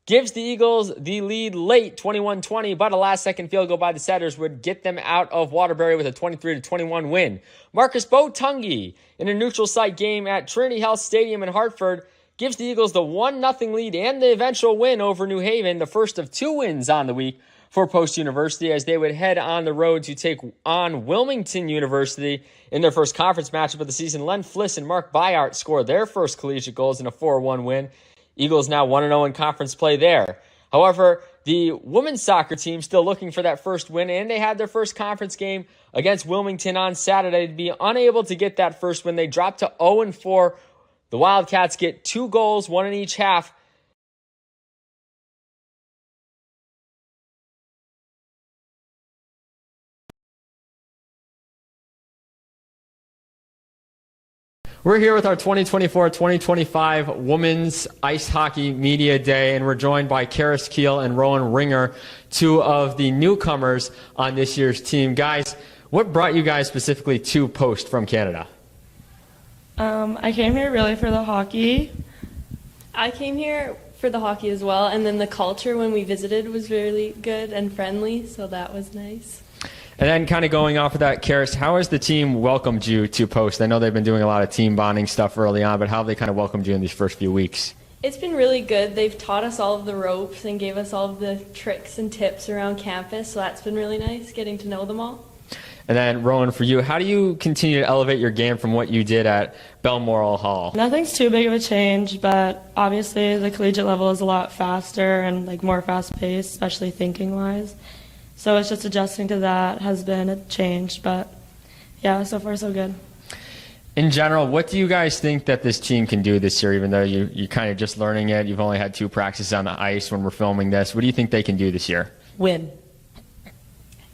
gives the Eagles the lead late, 21-20, but a last-second field goal by the Setters would get them out of Waterbury with a 23-21 win. Marcus Botungi, in a neutral site game at Trinity Health Stadium in Hartford, gives the Eagles the 1-0 lead and the eventual win over New Haven, the first of 2 wins on the week for Post University, as they would head on the road to take on Wilmington University in their first conference matchup of the season. Len Fliss and Mark Byart scored their first collegiate goals in a 4-1 win. Eagles now 1-0 in conference play there. However, the women's soccer team still looking for that first win, and they had their first conference game against Wilmington on Saturday. To be unable to get that first win, they dropped to 0-4. The Wildcats get 2 goals, 1 in each half. We're here with our 2024-2025 Women's Ice Hockey Media Day, and we're joined by Karis Keel and Rowan Ringer, 2 of the newcomers on this year's team. Guys, what brought you guys specifically to Post from Canada? I came here really for the hockey. I came here for the hockey as well, and then the culture when we visited was really good and friendly, so that was nice. And then kind of going off of that, Karis, how has the team welcomed you to Post? I know they've been doing a lot of team bonding stuff early on, but how have they kind of welcomed you in these first few weeks? It's been really good. They've taught us all of the ropes and gave us all of the tricks and tips around campus, so that's been really nice, getting to know them all. And then, Rowan, for you, how do you continue to elevate your game from what you did at Balmoral Hall? Nothing's too big of a change, but obviously the collegiate level is a lot faster and like more fast-paced, especially thinking-wise. So it's just adjusting to that has been a change, but yeah, so far so good. In general, what do you guys think that this team can do this year, even though you're kind of just learning it? You've only had 2 practices on the ice when we're filming this. What do you think they can do this year? Win.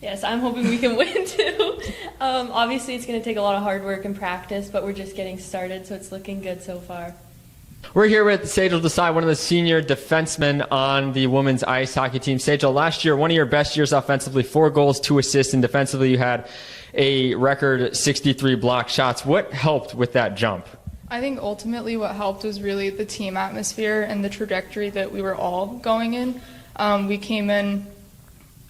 Yes, I'm hoping we can win too. Obviously, it's going to take a lot of hard work and practice, but we're just getting started, so it's looking good so far. We're here with Sejal Desai, one of the senior defensemen on the women's ice hockey team. Sejal, last year, one of your best years offensively, 4 goals, 2 assists, and defensively you had a record 63 block shots. What helped with that jump? I think ultimately what helped was really the team atmosphere and the trajectory that we were all going in. We came in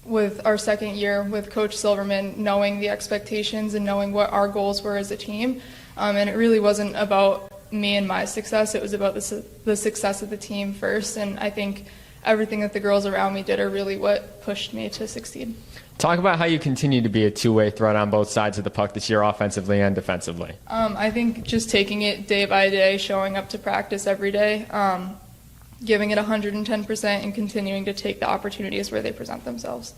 with our second year with Coach Silverman, knowing the expectations and knowing what our goals were as a team. And it really wasn't about me and my success. It was about the success of the team first. And I think everything that the girls around me did are really what pushed me to succeed. Talk about how you continue to be a two-way threat on both sides of the puck this year, offensively and defensively. I think just taking it day by day, showing up to practice every day, giving it 110% and continuing to take the opportunities where they present themselves.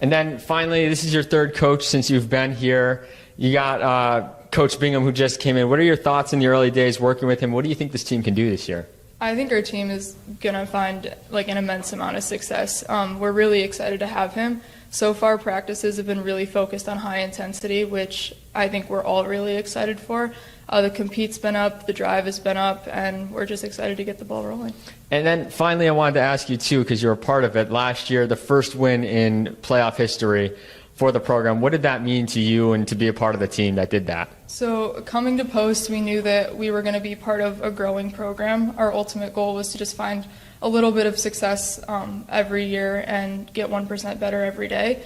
And then finally, this is your 3rd coach since you've been here. You got Coach Bingham who just came in. What are your thoughts in the early days working with him? What do you think this team can do this year? I think our team is going to find like an immense amount of success. We're really excited to have him. So far, practices have been really focused on high intensity, which I think we're all really excited for. The compete's been up, the drive has been up, and we're just excited to get the ball rolling. And then finally, I wanted to ask you too, because you were a part of it last year, the first win in playoff history for the program. What did that mean to you and to be a part of the team that did that? So coming to Post, we knew that we were going to be part of a growing program. Our ultimate goal was to just find a little bit of success every year and get 1% better every day.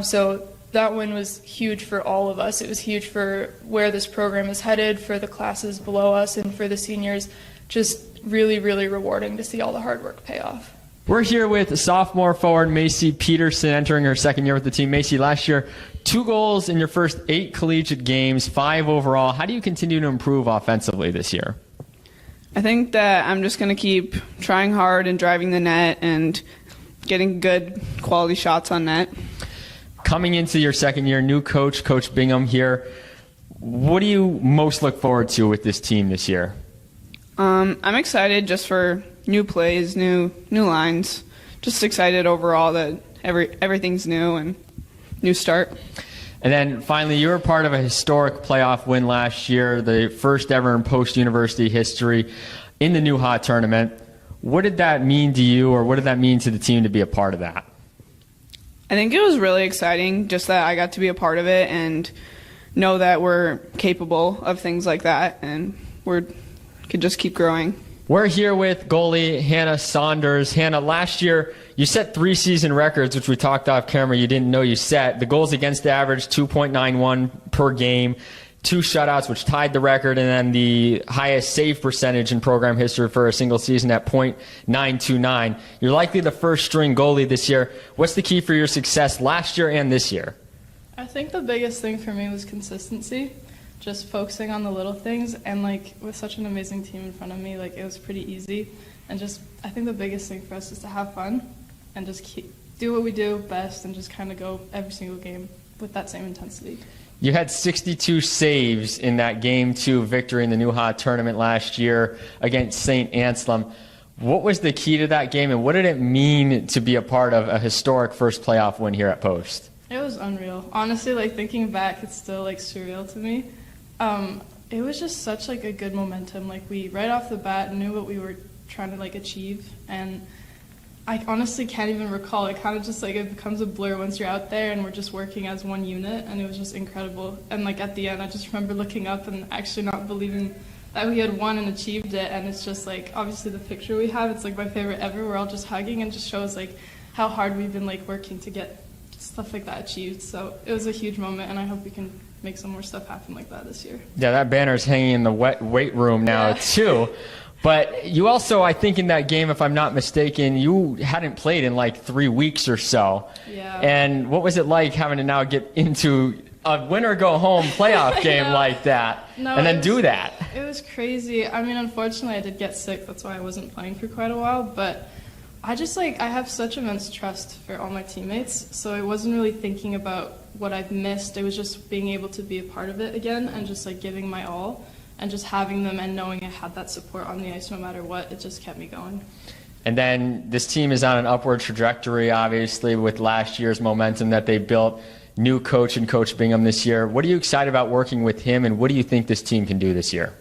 So that win was huge for all of us. It was huge for where this program is headed, for the classes below us, and for the seniors. Just really, really rewarding to see all the hard work pay off. We're here with sophomore forward Macy Peterson, entering her 2nd year with the team. Macy, last year, 2 goals in your first 8 collegiate games, 5 overall. How do you continue to improve offensively this year? I think that I'm just going to keep trying hard and driving the net and getting good quality shots on net. Coming into your 2nd year, new coach, Coach Bingham here. What do you most look forward to with this team this year? I'm excited just for new plays, new lines. Just excited overall that everything's new and new start. And then finally, you were part of a historic playoff win last year, the first ever in post-university history in the New Hot tournament. What did that mean to you, or what did that mean to the team to be a part of that? I think it was really exciting just that I got to be a part of it and know that we're capable of things like that and we could just keep growing. We're here with goalie Hannah Saunders. Hannah, last year you set 3 season records, which we talked off camera you didn't know you set. The goals against average, 2.91 per game, 2 shutouts, which tied the record, and then the highest save percentage in program history for a single season at .929. You're likely the first string goalie this year. What's the key for your success last year and this year? I think the biggest thing for me was consistency. Just focusing on the little things, and like with such an amazing team in front of me, like it was pretty easy. And just I think the biggest thing for us is to have fun and just do what we do best and just kind of go every single game with that same intensity. You had 62 saves in that Game 2 victory in the New Hot tournament last year against St. Anselm. What was the key to that game, and what did it mean to be a part of a historic first playoff win here at Post? It was unreal. Honestly, like thinking back, it's still like surreal to me. It was just such like a good momentum. Like we right off the bat knew what we were trying to like achieve, and I honestly can't even recall. It kind of just like it becomes a blur once you're out there and we're just working as one unit, and it was just incredible. And like at the end, I just remember looking up and actually not believing that we had won and achieved it. And it's just like obviously the picture we have, it's like my favorite ever. We're all just hugging and just shows like how hard we've been like working to get stuff like that achieved. So it was a huge moment, and I hope we can make some more stuff happen like that this year. Yeah, that banner's hanging in the weight room now too. But you also, I think in that game, if I'm not mistaken, you hadn't played in like 3 weeks or so. Yeah. And what was it like having to now get into a winner-go-home playoff game like that No, and then it do was- that. It was crazy. I mean, unfortunately, I did get sick. That's why I wasn't playing for quite a while. But I just, I have such immense trust for all my teammates. So I wasn't really thinking about what I've missed. It was just being able to be a part of it again and just, giving my all. And just having them and knowing I had that support on the ice no matter what, it just kept me going. And then this team is on an upward trajectory, obviously, with last year's momentum that they built. New coach and Coach Bingham this year. What are you excited about working with him, and what do you think this team can do this year?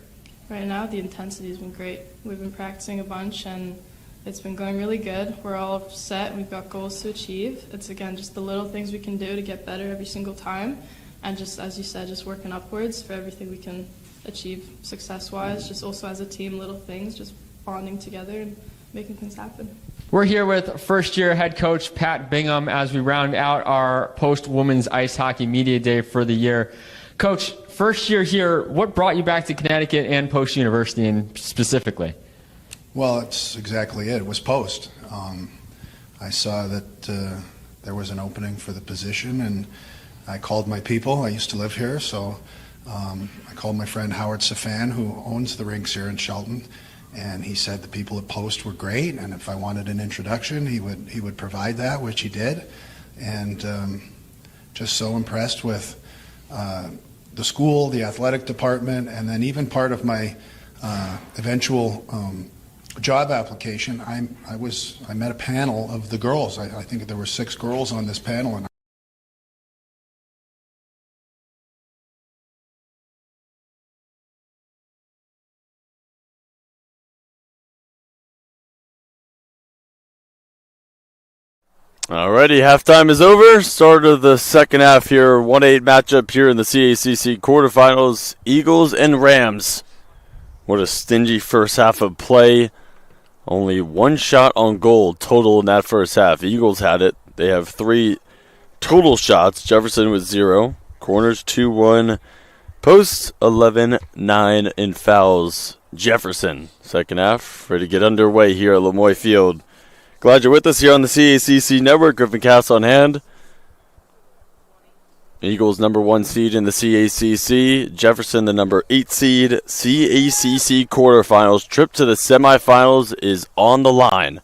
Right now, the intensity has been great. We've been practicing a bunch, and it's been going really good. We're all set. We've got goals to achieve. It's, again, just the little things we can do to get better every single time. And just, as you said, just working upwards for everything we can achieve success-wise. Just also as a team, little things, just bonding together and making things happen. We're here with first-year head coach Pat Bingham as we round out our post-Women's Ice Hockey Media Day for the year. Coach, first year here, what brought you back to Connecticut and Post University and specifically? Well, it's exactly it. It was Post. I saw that there was an opening for the position, and I called my people. I used to live here, so I called my friend Howard Safan, who owns the rinks here in Shelton. And he said the people at Post were great, and if I wanted an introduction, he would provide that, which he did. And just so impressed with the school, the athletic department, and then even part of my eventual job application. I met a panel of the girls. I think there were 6 girls on this panel, and Alrighty, halftime is over. Start of the second half here. 1-8 matchup here in the CACC quarterfinals. Eagles and Rams. What a stingy first half of play. Only 1 shot on goal total in that first half. Eagles had it. They have 3 total shots. Jefferson with 0. Corners 2-1. Posts 11-9 in fouls. Jefferson. Second half ready to get underway here at Lemoy Field. Glad you're with us here on the CACC Network. Griffin Cass on hand. Eagles number 1 seed in the CACC. Jefferson the number 8 seed. CACC quarterfinals. Trip to the semifinals is on the line.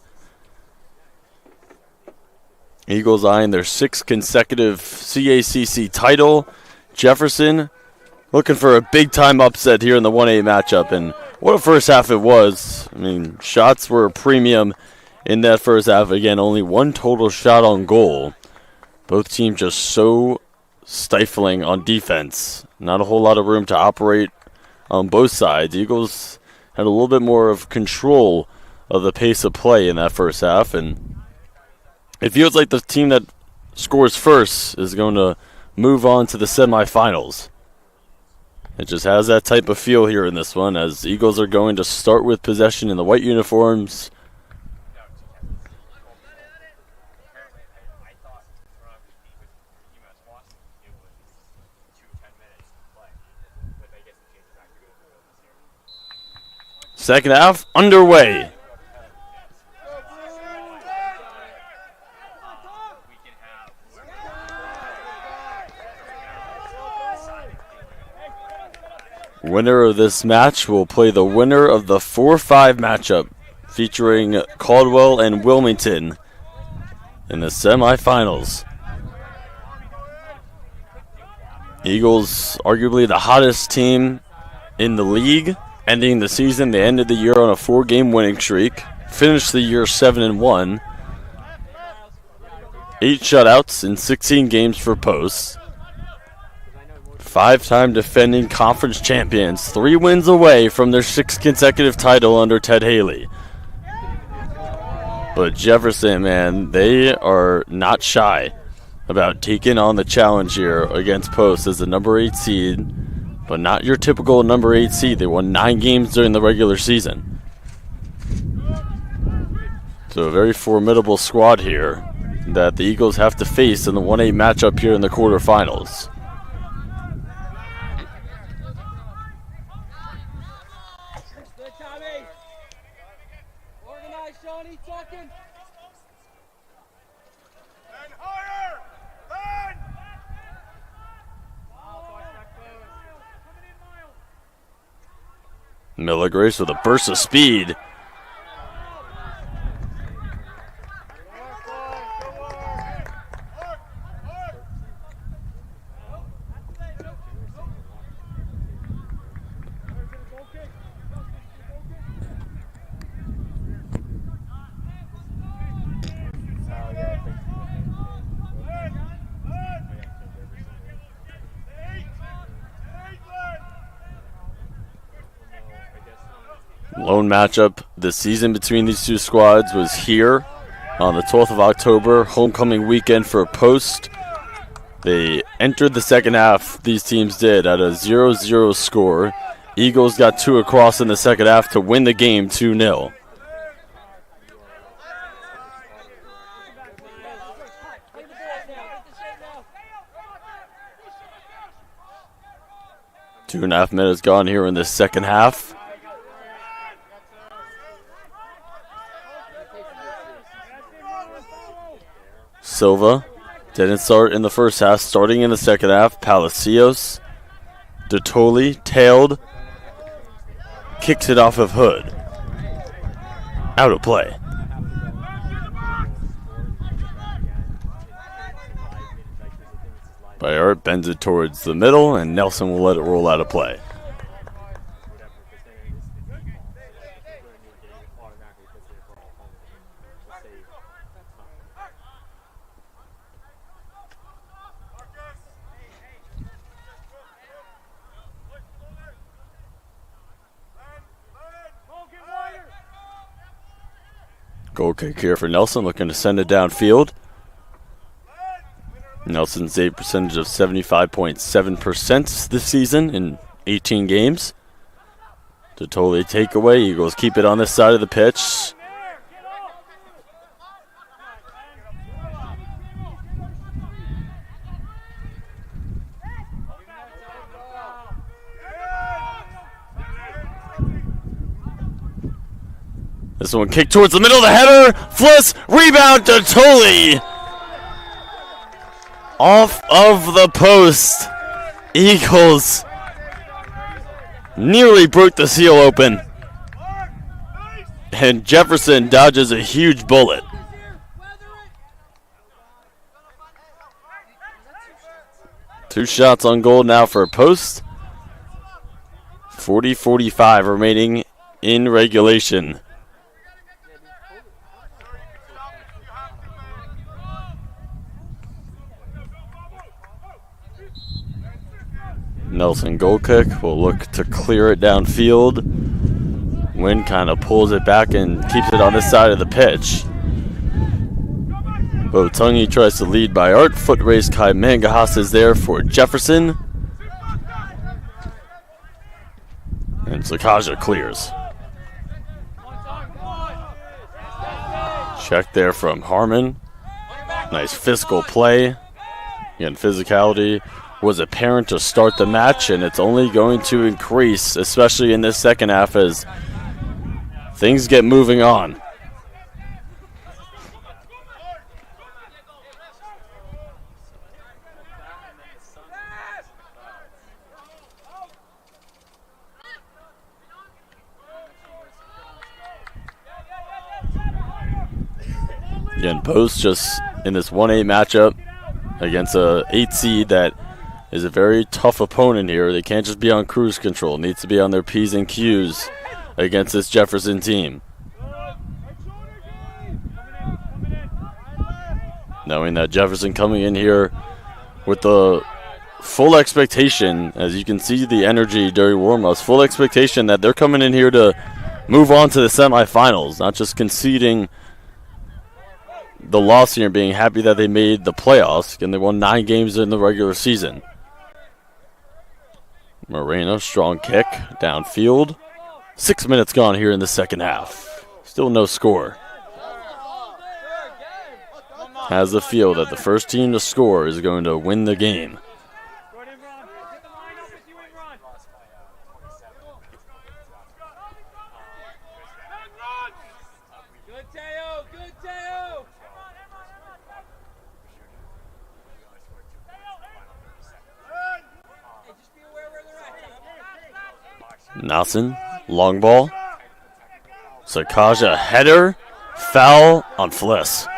Eagles eyeing their 6th consecutive CACC title. Jefferson looking for a big-time upset here in the 1-8 matchup. And what a first half it was. I mean, shots were a premium in that first half. Again, only 1 total shot on goal. Both teams just so stifling on defense. Not a whole lot of room to operate on both sides. Eagles had a little bit more of control of the pace of play in that first half, and it feels like the team that scores first is going to move on to the semifinals. It just has that type of feel here in this one, as Eagles are going to start with possession in the white uniforms. Second half underway. Winner of this match will play the winner of the 4-5 matchup featuring Caldwell and Wilmington in the semifinals. Eagles, arguably the hottest team in the league. Ending the season, they ended the year on a 4-game winning streak. Finished the year 7-1. 8 shutouts in 16 games for Post. 5-time defending conference champions. 3 wins away from their 6th consecutive title under Ted Haley. But Jefferson, man, they are not shy about taking on the challenge here against Post as the number 8 seed. But not your typical number 8 seed. They won 9 games during the regular season. So a very formidable squad here that the Eagles have to face in the 1-8 matchup here in the quarterfinals. Organize, Shawnee, talking. Miller Grace with a burst of speed. Lone matchup this season between these two squads was here on the 12th of October, homecoming weekend for Post. They entered the second half, these teams did, at a 0-0 score. Eagles got 2 across in the second half to win the game 2-0. Two and a half minutes gone here in the second half. Silva didn't start in the first half, starting in the second half. Palacios, Dottoli tailed, kicks it off of Hood. Out of play. Bayard bends it towards the middle, and Nelson will let it roll out of play. Goal kick here for Nelson, looking to send it downfield. Nelson's save percentage of 75.7% this season in 18 games. Dottoli takeaway. Eagles keep it on this side of the pitch. This one kicked towards the middle of the header. Fliss, rebound to Dottoli. Off of the post. Eagles nearly broke the seal open. And Jefferson dodges a huge bullet. Two shots on goal now for a Post. 40-45 remaining in regulation. Nelson goal kick will look to clear it downfield. Wind kind of pulls it back and keeps it on this side of the pitch. Botungi tries to lead by art. Foot race Kai Mangahas is there for Jefferson. And Sakaja clears. Check there from Harmon. Nice physical play. Again, physicality was apparent to start the match, and it's only going to increase, especially in this second half as things get moving on. Again, Post just in this 1-8 matchup against a 8 seed that is a very tough opponent here. They can't just be on cruise control. Needs to be on their P's and Q's against this Jefferson team. Knowing that Jefferson coming in here with the full expectation, as you can see the energy during warm-ups, full expectation that they're coming in here to move on to the semifinals, not just conceding the loss here, being happy that they made the playoffs, and they won 9 games in the regular season. Moreno, strong kick, downfield. 6 minutes gone here in the second half. Still no score. Has the feel that the first team to score is going to win the game. Nelson Long ball. Sakaja header. Foul on Fliss.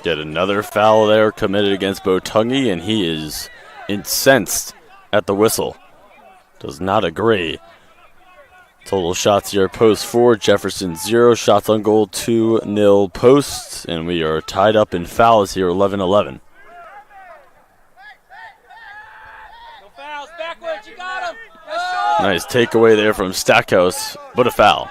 Get another foul there committed against Botungi, and he is incensed at the whistle. Does not agree. Total shots here, post 4, Jefferson 0, shots on goal 2-0 posts, and we are tied up in fouls here, 11-11. Nice takeaway there from Stackhouse, but a foul.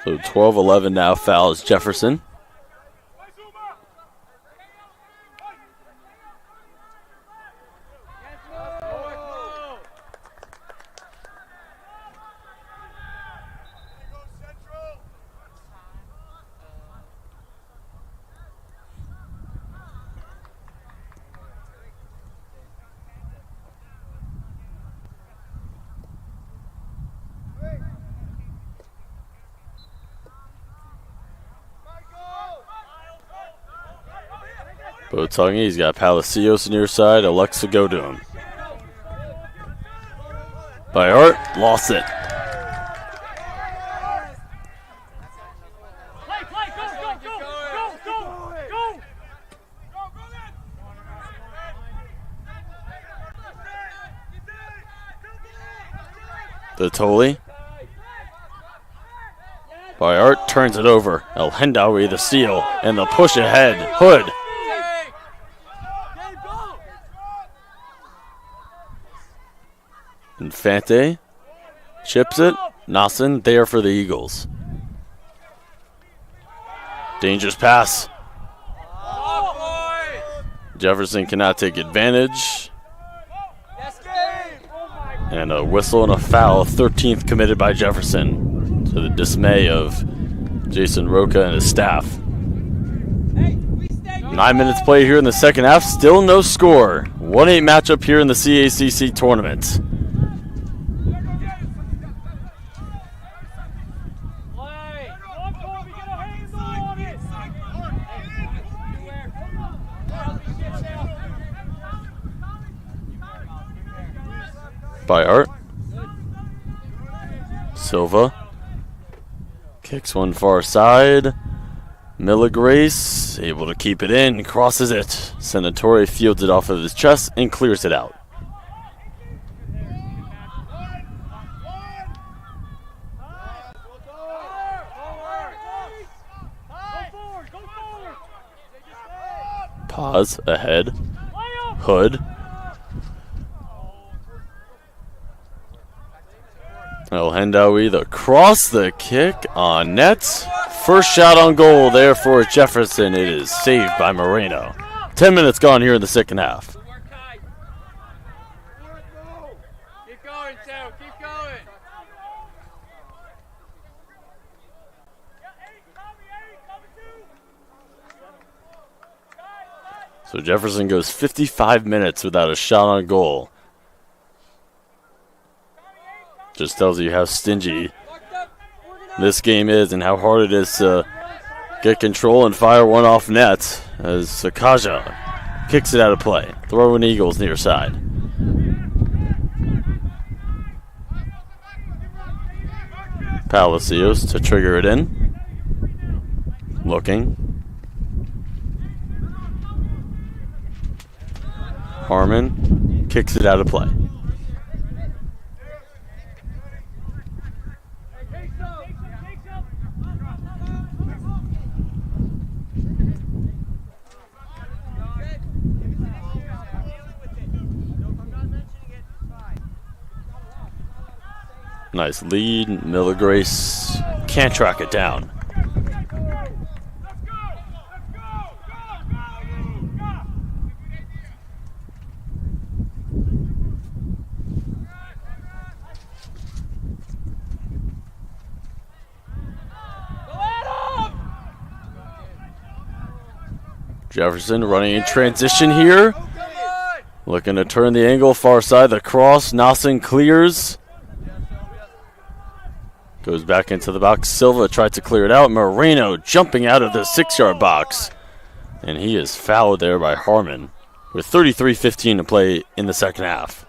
So 12-11 now fouls Jefferson. Botungi, he's got Palacios near side. Alexa go to him. By Art, lost it. The Toley. By Art turns it over. El Hendawi the steal and the push ahead. Hood. Infante chips it. Nassen there for the Eagles. Dangerous pass. Jefferson cannot take advantage. And a whistle and a foul, 13th committed by Jefferson, to the dismay of Jason Roca and his staff. 9 minutes played here in the second half, still no score. 1-8 matchup here in the CACC tournament. By Art. Silva kicks one far side. Milligrace able to keep it in, crosses it. Senatore fields it off of his chest and clears it out. Pause ahead. Hood. El Hendawi, the cross, the kick on net. First shot on goal there for Jefferson. It is saved by Moreno. 10 minutes gone here in the second half. Keep going, Sam. Keep going. So Jefferson goes 55 minutes without a shot on goal. Just tells you how stingy this game is and how hard it is to get control and fire one off net as Sakaja kicks it out of play. Throwing Eagles near side. Palacios to trigger it in. Looking. Harmon kicks it out of play. Nice lead. Milligrace can't track it down. Jefferson running in transition here. Looking to turn the angle, far side, the cross. Nassen clears. Goes back into the box. Silva tried to clear it out. Moreno jumping out of the 6-yard box. And he is fouled there by Harmon with 33:15 to play in the second half.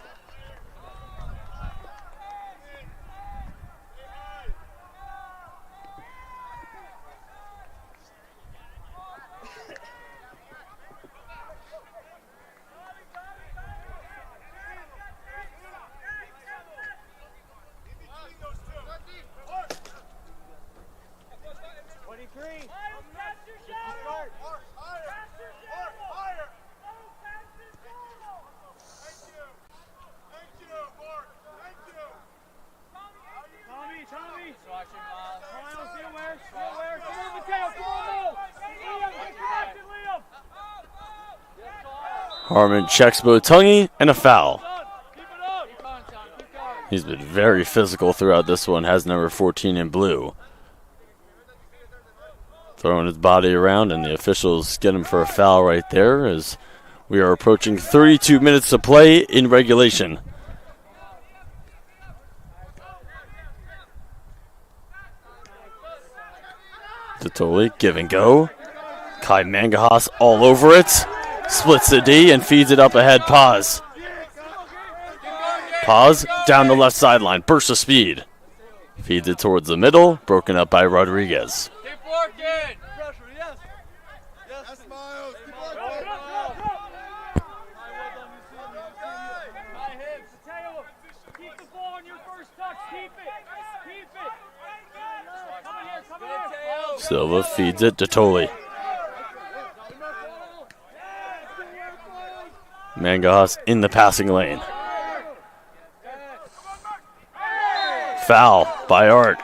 Harmon checks Botungi and a foul. He's been very physical throughout this one, has number 14 in blue. Throwing his body around, and the officials get him for a foul right there as we are approaching 32 minutes to play in regulation. Totally give and go. Kai Mangahas all over it. Splits the D and feeds it up ahead. Paz. Paz down the left sideline. Burst of speed. Feeds it towards the middle. Broken up by Rodriguez. Keep working. Pressure, yes. Yes. That's Miles. Keep working. Keep the ball on your first touch. Keep it. Keep it. Come here. Come here. Silva feeds it to Tolley. Mangahas in the passing lane. Foul by Art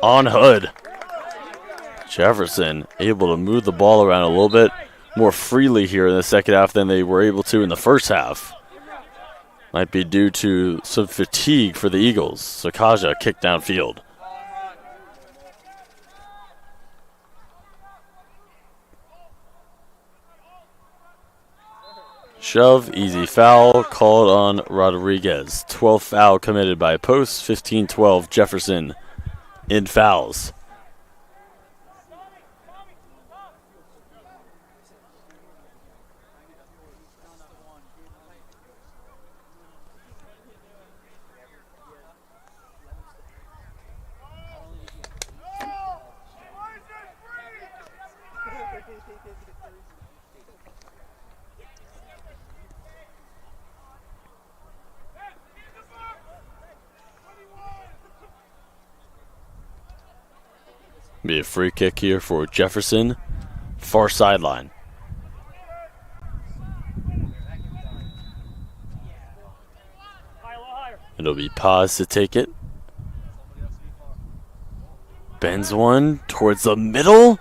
on Hood. Jefferson able to move the ball around a little bit more freely here in the second half than they were able to in the first half. Might be due to some fatigue for the Eagles. Sakaja kicked downfield. Shove, easy foul, called on Rodriguez. 12th foul committed by Post, 15-12 Jefferson in fouls. Be a free kick here for Jefferson. Far sideline. It'll be Paz to take it. Bends one towards the middle.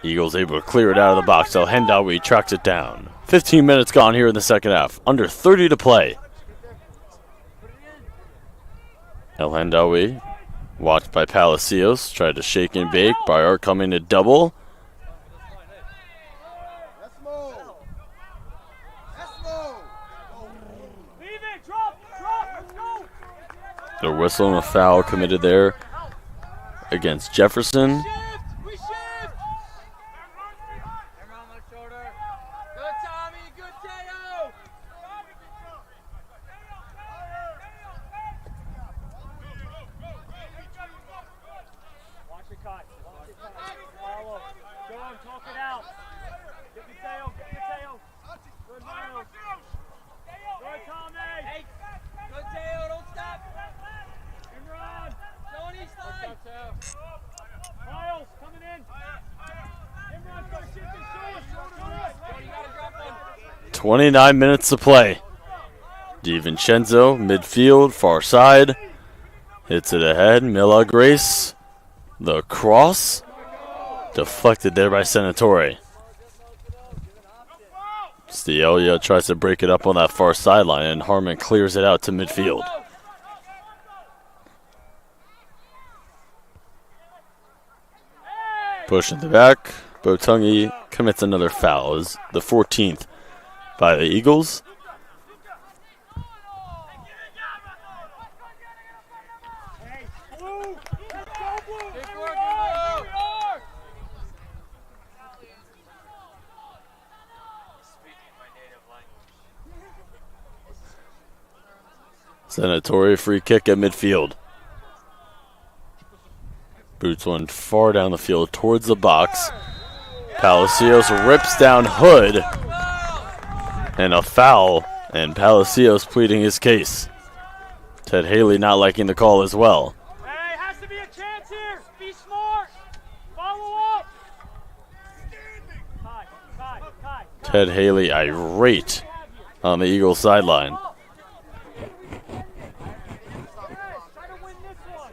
Eagles able to clear it out of the box. El Hendawi tracks it down. 15 minutes gone here in the second half. Under 30 to play. El Hendawi, watched by Palacios, tried to shake and bake. Bayard coming to double. They're whistling a foul committed there against Jefferson. Miles coming in. 29 minutes to play. DiVincenzo, midfield, far side. Hits it ahead. Milagres. The cross. Deflected there by Senatore. Stielia tries to break it up on that far sideline, and Harmon clears it out to midfield. Push in the back. Botungi commits another foul. Is the 14th by the Eagles. Senatori free kick at midfield. Boots one far down the field towards the box. Palacios rips down Hood. And a foul. And Palacios pleading his case. Ted Haley not liking the call as well. Hey, has to be a chance here. Be smart. Follow up. Ted Haley irate on the Eagles sideline. Try to win this one.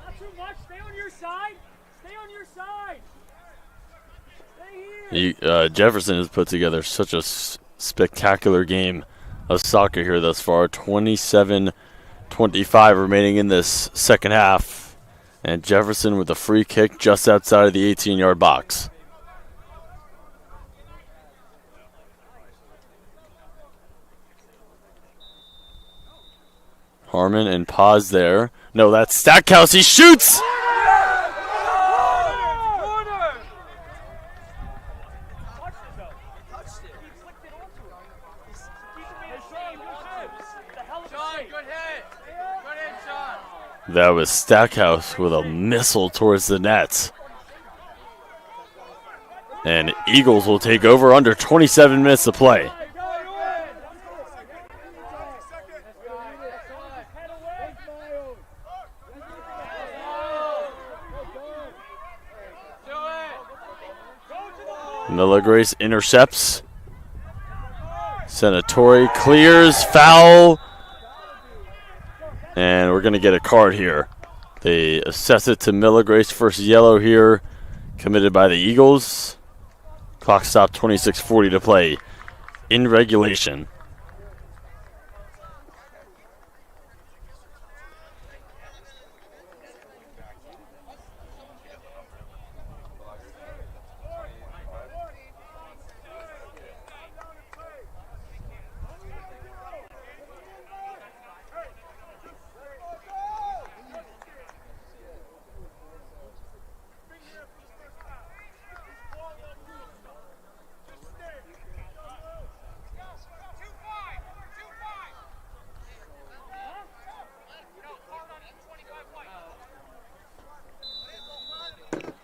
Not too much. Stay on your side. Stay on your side. Stay here. Jefferson has put together such a spectacular game of soccer here thus far. 27-25 remaining in this second half. And Jefferson with a free kick just outside of the 18-yard box. Harmon and pause there. No, that's Stackhouse. He shoots! That was Stackhouse with a missile towards the nets. And Eagles will take over under 27 minutes to play. Miller Grace intercepts. Senatori clears, foul. And we're going to get a card here. They assess it to Miller Grace, first yellow here, committed by the Eagles. Clock stopped, 26:40 to play in regulation.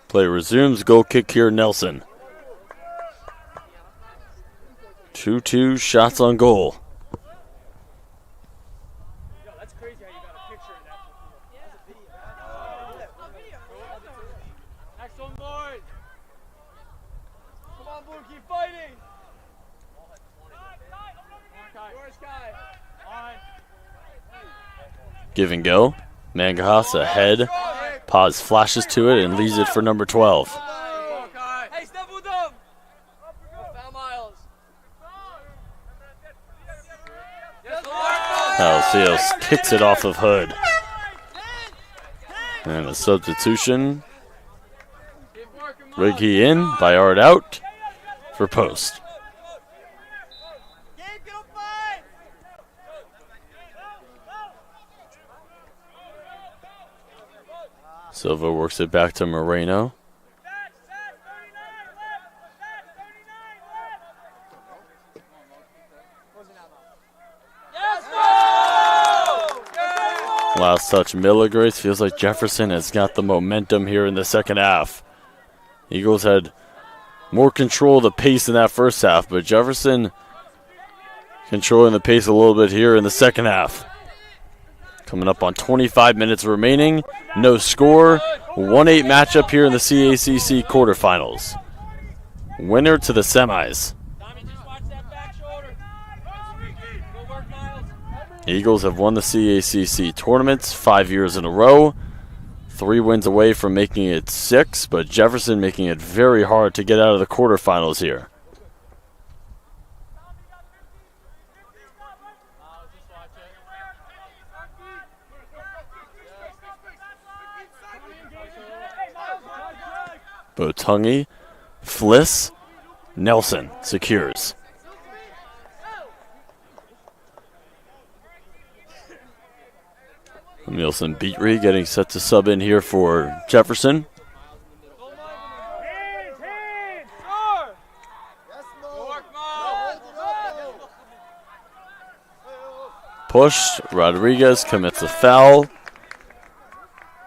Play resumes. Goal kick here, Nelson. 2-2 shots on goal. That's crazy how you got a picture of that. Next one, Lloyd. Come on, Blue, keep fighting. Give and go. Mangas ahead. Paz flashes to it and leaves it for number 12. Hey, step with them. Foul Miles. Palacios kicks it off of Hood. And a substitution. Riggy in, Bayard out for Post. Silva works it back to Moreno. Last touch, Miller Grace. Feels like Jefferson has got the momentum here in the second half. Eagles had more control of the pace in that first half, but Jefferson controlling the pace a little bit here in the second half. Coming up on 25 minutes remaining. No score. 1-8 matchup here in the CACC quarterfinals. Winner to the semis. Eagles have won the CACC tournaments 5 years in a row. 3 wins away from making it 6, but Jefferson making it very hard to get out of the quarterfinals here. Botungi, Fliss, Nelson secures. Nielsen Beatrey getting set to sub in here for Jefferson. Pushed. Rodriguez commits a foul.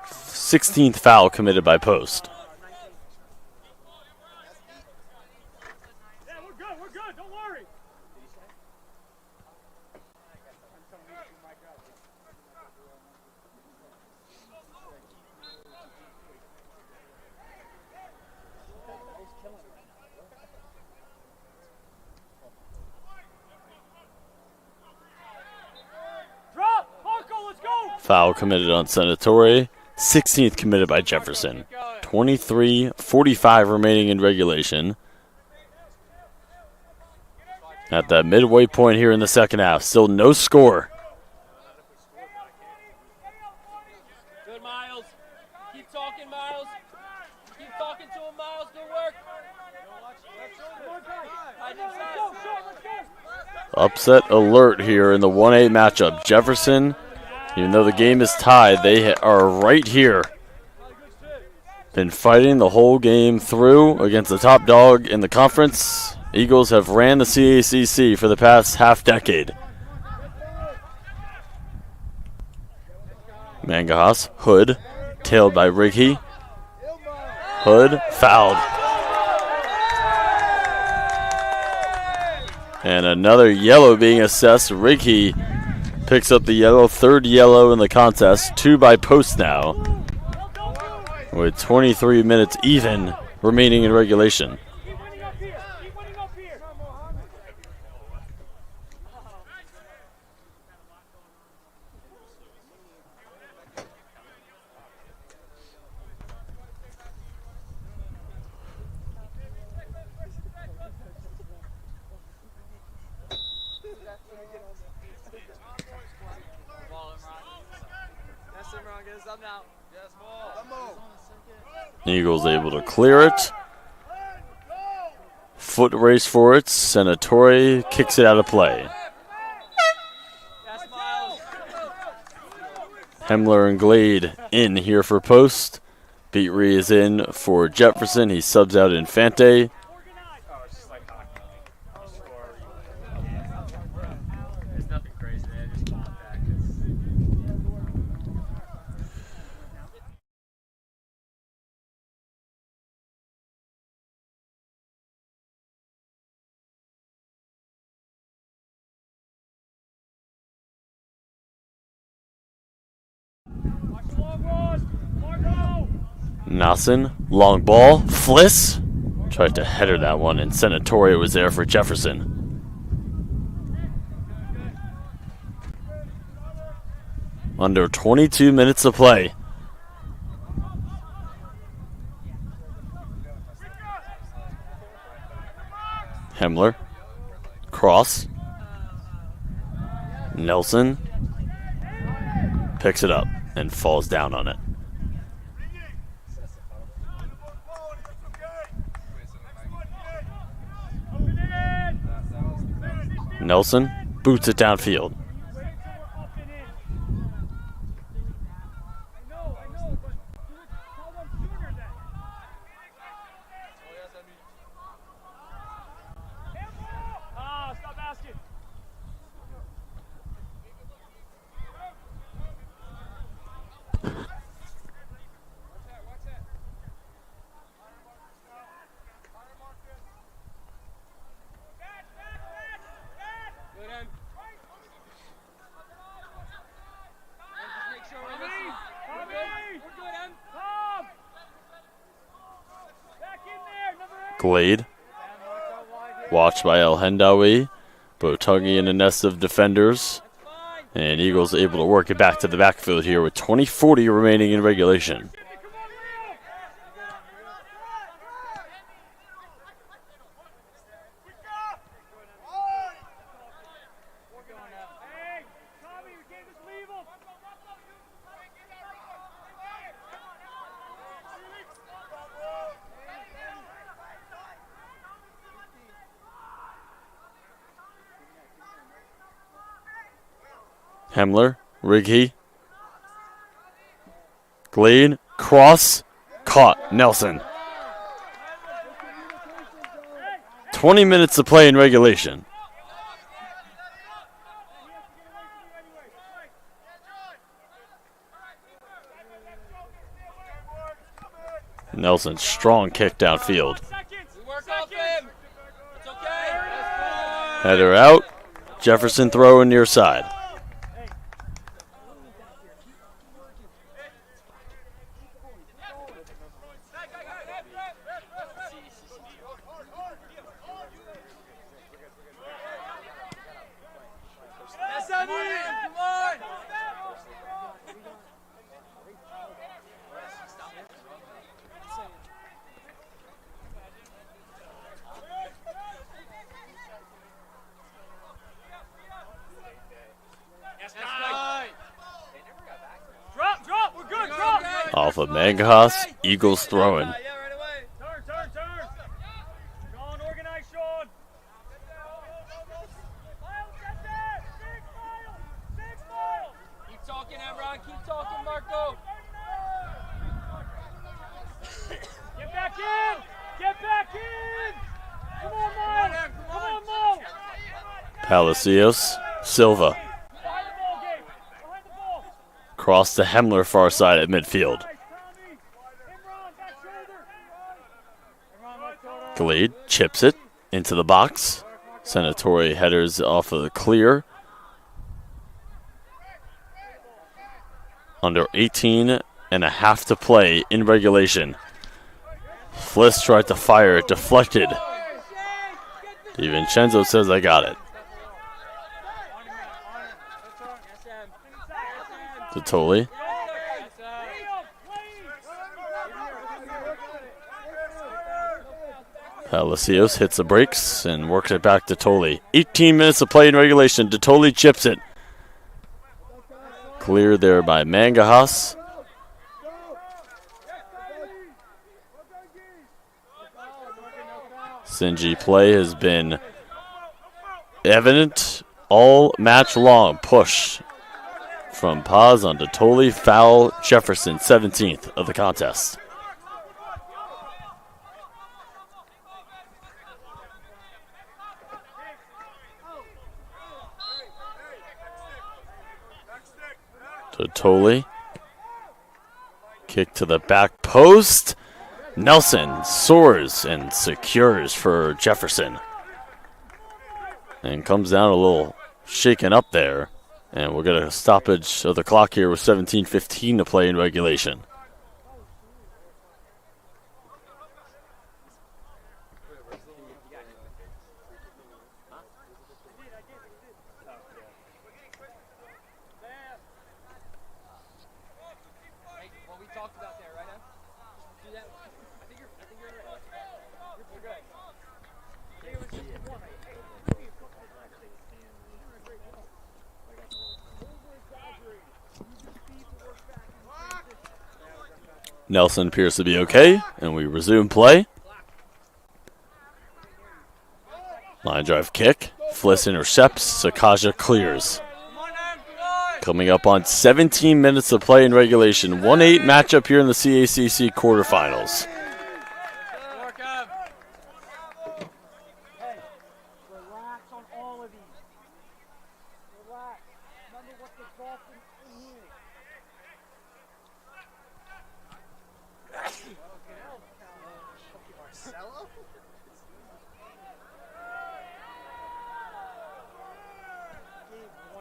16th foul committed by Post. Yeah, we're good, don't worry. Drop, Marco, let's go. Foul committed on Senatore. 16th committed by Jefferson. 23:45 remaining in regulation. At that midway point here in the second half, still no score. Good, Miles. Keep talking, Miles. Keep talking to him, Miles. Good work. Upset alert here in the 1A matchup. Jefferson, even though the game is tied, they are right here. Been fighting the whole game through against the top dog in the conference. Eagles have ran the CACC for the past half decade. Mangajas, Hood, tailed by Righi. Hood, fouled. And another yellow being assessed. Righi picks up the yellow, third yellow in the contest. 2 by Post now, with 23 minutes even remaining in regulation. Eagles able to clear it. Foot race for it. Senatore kicks it out of play. Hemler and Glade in here for Post. Beatrey is in for Jefferson. He subs out Infante. Nelson, long ball, Fliss tried to header that one, and Senatore was there for Jefferson. Under 22 minutes to play. Hemler, cross. Nelson picks it up and falls down on it. Nelson boots it downfield. Glade, watched by El Hendawi. Botungi in a nest of defenders. And Eagles able to work it back to the backfield here with 20:40 remaining in regulation. Hemler, Righi. Glade, cross, caught, Nelson. 20 minutes to play in regulation. Nelson, strong kick downfield. Header out. Jefferson throwing near side. Off of Mangas, Eagles throwing. Turn. Sean, organize, Sean. Keep talking, Emron. Keep talking, Marco. Get back in. Get back in. Come on, Mo. Come on, Mo. Palacios, Silva. Cross to Hemler far side at midfield. Glade chips it into the box. Senatori headers off of the clear. Under 18 and a half to play in regulation. Fliss tried to fire it, deflected. DiVincenzo says, I got it. Totoli. Palacios hits the brakes and works it back to Toley. 18 minutes to play in regulation. Toley chips it. Cleared there by Mangajas. Sinji play has been evident all match long. Push from Paz on Toley. Foul Jefferson, 17th of the contest. Toley. Kick to the back post. Nelson soars and secures for Jefferson. And comes down a little shaken up there. And we'll get a stoppage of the clock here with 17:15 to play in regulation. Nelson appears to be okay, and we resume play. Line drive kick. Fliss intercepts. Sakaja clears. Coming up on 17 minutes of play in regulation. 1-8 matchup here in the CACC quarterfinals.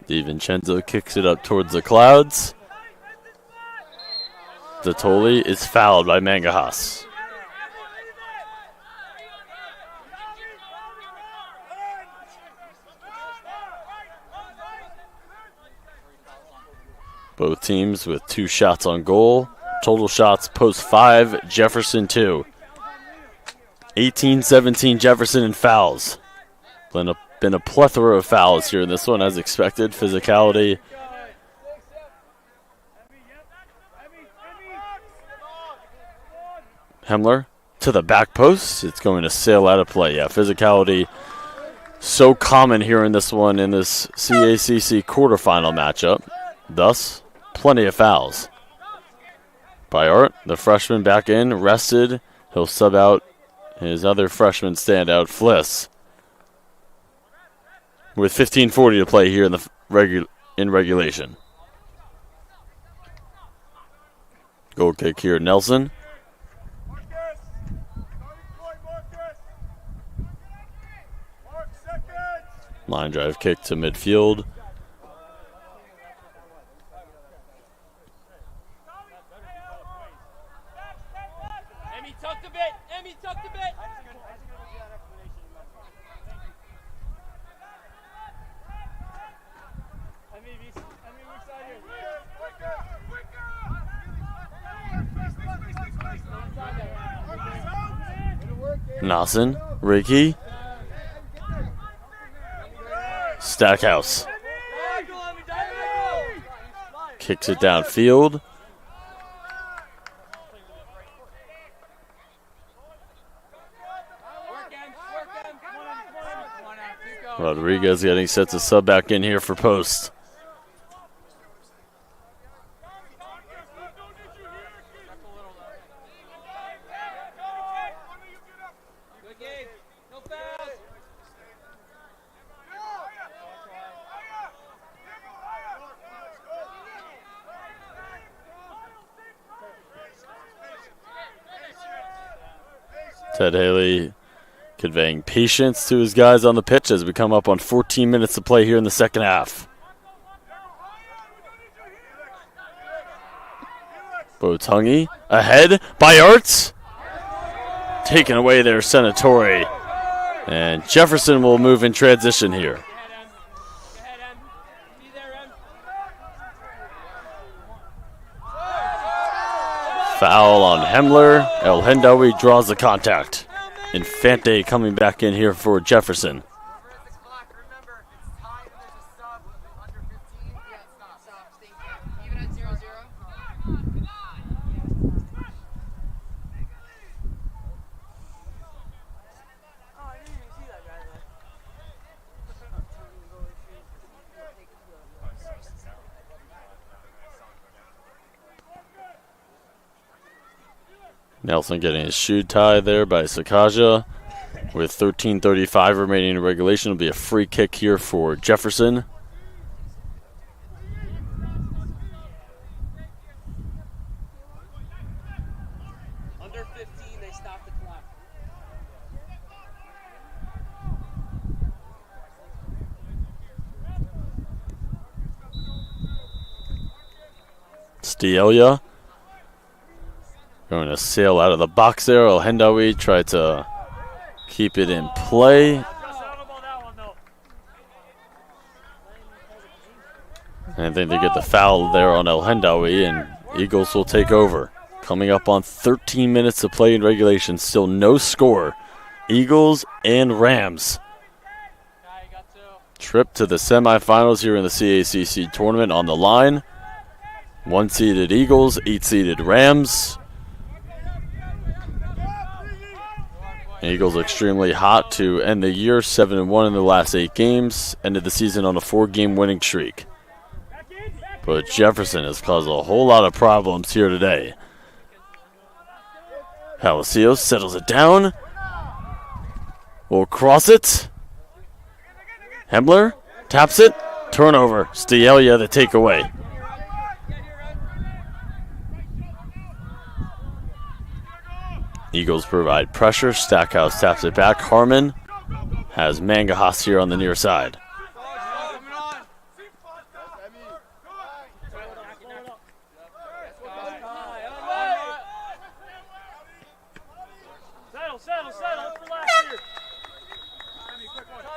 DiVincenzo kicks it up towards the clouds. Toley is fouled by Mangajas. Both teams with 2 shots on goal. Total shots post 5, Jefferson 2. 18-17 Jefferson in fouls. Been a plethora of fouls here in this one, as expected. Physicality. Hemler to the back post. It's going to sail out of play. Yeah, physicality so common here in this one in this CACC quarterfinal matchup. Thus, plenty of fouls. Byart, the freshman, back in, rested. He'll sub out his other freshman standout, Fliss. With 15:40 to play here in the regulation. Goal kick here, Nelson. Line drive kick to midfield. Emmy tucked a bit. Emmy tucked a bit. Nassen, Ricky. Stackhouse. Kicks it downfield. Rodriguez getting set to sub back in here for Post. Ted Haley conveying patience to his guys on the pitch as we come up on 14 minutes to play here in the second half. Botungi ahead by Arts. Taken away there, Senatori. And Jefferson will move in transition here. Foul on Hemler. El Hendawi draws the contact. Infante coming back in here for Jefferson. Nelson getting his shoe tied there by Sakaja. With 13:35 remaining in regulation, it'll be a free kick here for Jefferson. Under 15, they stop the clock. Stielia going to sail out of the box there. El Hendawi tried to keep it in play. And I think they get the foul there on El Hendawi, and Eagles will take over. Coming up on 13 minutes to play in regulation. Still no score. Eagles and Rams. Trip to the semifinals here in the CACC tournament on the line. 1-seeded Eagles, 8-seeded Rams. Eagles extremely hot to end the year, 7-1 in the last 8 games. Ended the season on a 4-game winning streak. But Jefferson has caused a whole lot of problems here today. Palacios settles it down. Will cross it. Hemler taps it. Turnover. Stielia the takeaway. Eagles provide pressure. Stackhouse taps it back. Harmon has Mangahas here on the near side.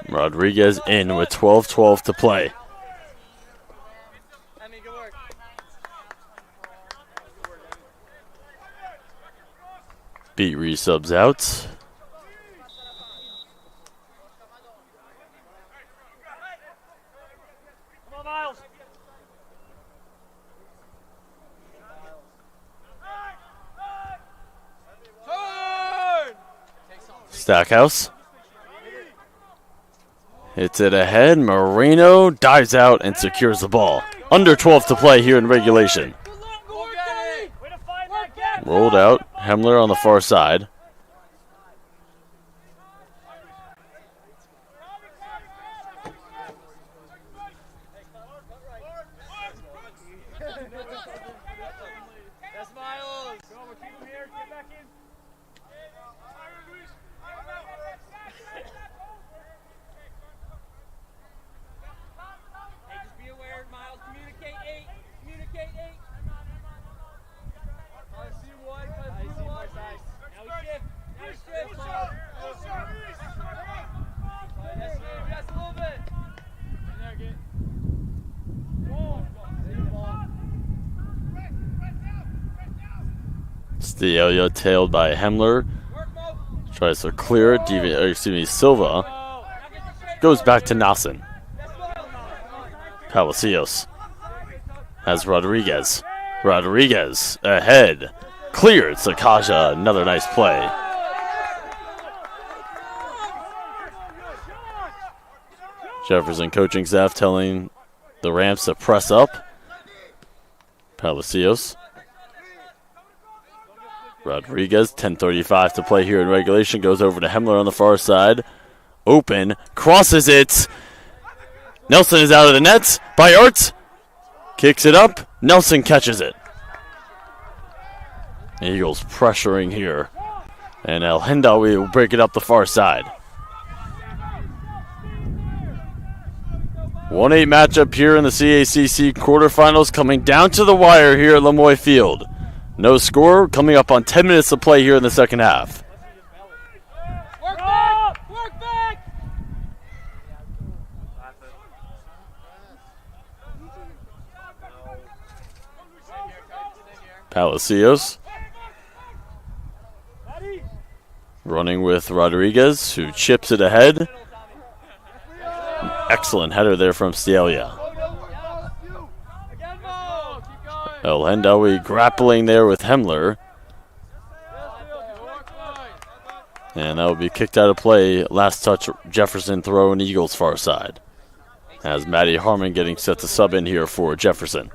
Rodriguez in with 12:12 to play. Beat resubs out. Stackhouse. Hits it ahead. Moreno dives out and secures the ball. Under 12 to play here in regulation. Rolled out. Hemler on the far side. Stelia tailed by Hemler. Tries to clear it. Silva goes back to Nassen. Palacios has Rodriguez. Rodriguez ahead. Cleared. Sakaja, another nice play. Jefferson coaching staff telling the Rams to press up. Palacios. Rodriguez, 10:35 to play here in regulation. Goes over to Hemler on the far side. Open. Crosses it. Nelson is out of the nets. By Arts. Kicks it up. Nelson catches it. Eagles pressuring here. And El Hendawi will break it up the far side. 1-8 matchup here in the CACC quarterfinals, coming down to the wire here at Lemoy Field. No score, coming up on 10 minutes to play here in the second half. Work back! Work back! Palacios running with Rodriguez, who chips it ahead. Excellent header there from Stelia. El Hendawi grappling there with Hemler. And that will be kicked out of play. Last touch, Jefferson throw in Eagles far side. As Matty Harmon getting set to sub in here for Jefferson.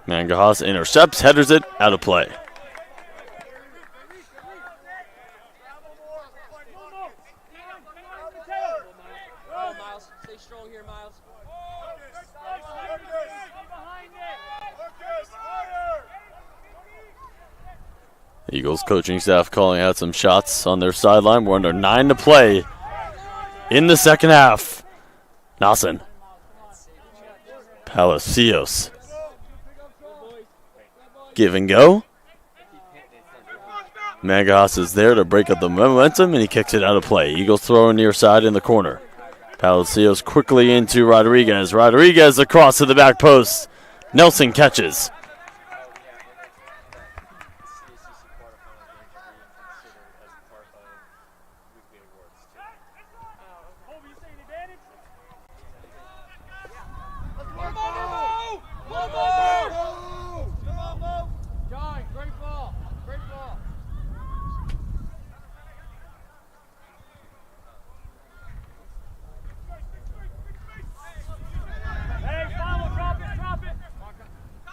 Mangajas intercepts, headers it, out of play. Eagles coaching staff calling out some shots on their sideline. We're under 9 to play in the second half. Nassen. Palacios. Give and go. Mangas is there to break up the momentum, and he kicks it out of play. Eagles throwing near side in the corner. Palacios quickly into Rodriguez. Rodriguez across to the back post. Nelson catches.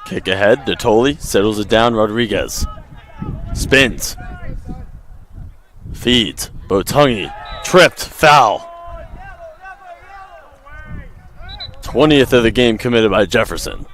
Kick ahead, Natoli settles it down, Rodriguez. Spins. Feeds. Botungi. Tripped. Foul. 20th of the game committed by Jefferson.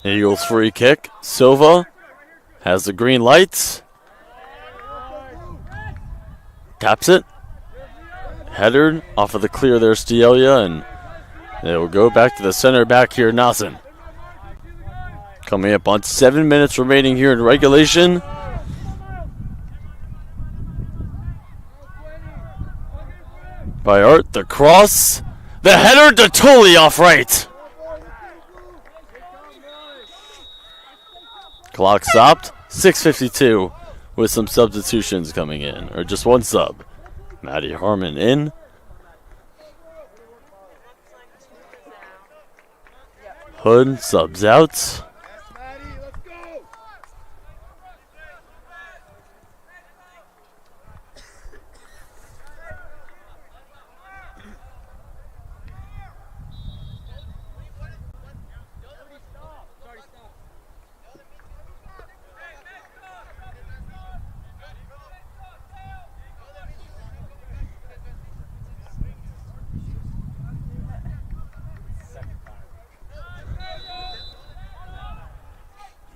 Eagles free kick. Silva has the green lights. Taps it. Headered off of the clear there, Stelia, and it will go back to the center back here, Nassen. Coming up on 7 minutes remaining here in regulation. By Art, the cross. The header to Tully off right. Clock stopped. 6:52 with some substitutions coming in. Or just one sub. Maddie Harmon in. Hood subs out.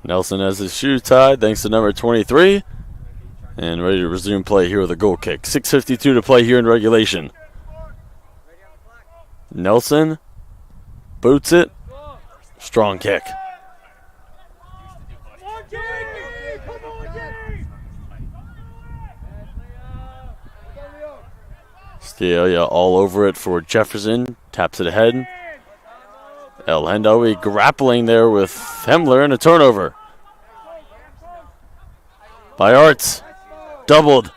Nelson has his shoe tied thanks to number 23. And ready to resume play here with a goal kick. 6:52 to play here in regulation. Nelson boots it. Strong kick. Scalia all over it for Jefferson. Taps it ahead. El Hendawi grappling there with Hemler and a turnover. By Arts. Doubled.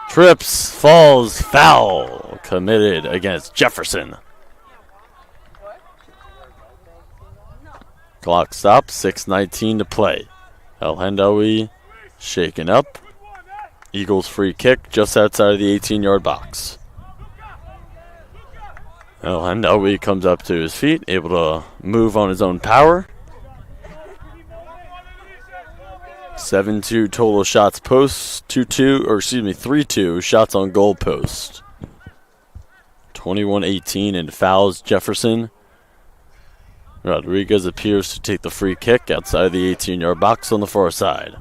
Trips. Falls. Foul. Committed against Jefferson. Clock stops. 6:19 to play. El Hendawi shaken up. Eagles free kick just outside of the 18-yard box. El Hendawi comes up to his feet, able to move on his own power. 7-2 total shots post, 3-2 shots on goal post. 21-18 and fouls Jefferson. Rodriguez appears to take the free kick outside the 18-yard box on the far side.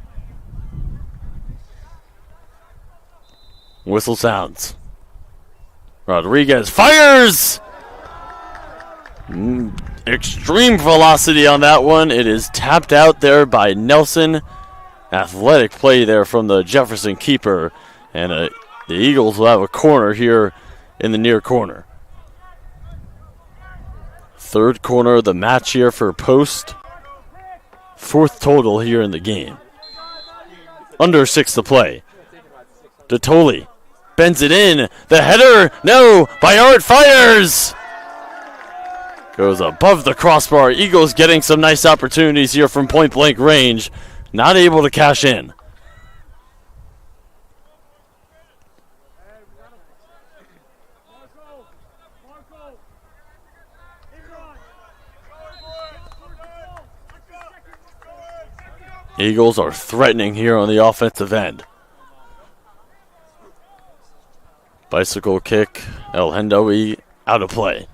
Whistle sounds. Rodriguez fires! Extreme velocity on that one. It is tapped out there by Nelson. Athletic play there from the Jefferson keeper. And the Eagles will have a corner here in the near corner. Third corner of the match here for Post. Fourth total here in the game. Under 6 to play. Detoli bends it in. The header, no. Bayard fires. Goes above the crossbar. Eagles getting some nice opportunities here from point blank range. Not able to cash in. Eagles are threatening here on the offensive end. Bicycle kick. El Hendawi out of play.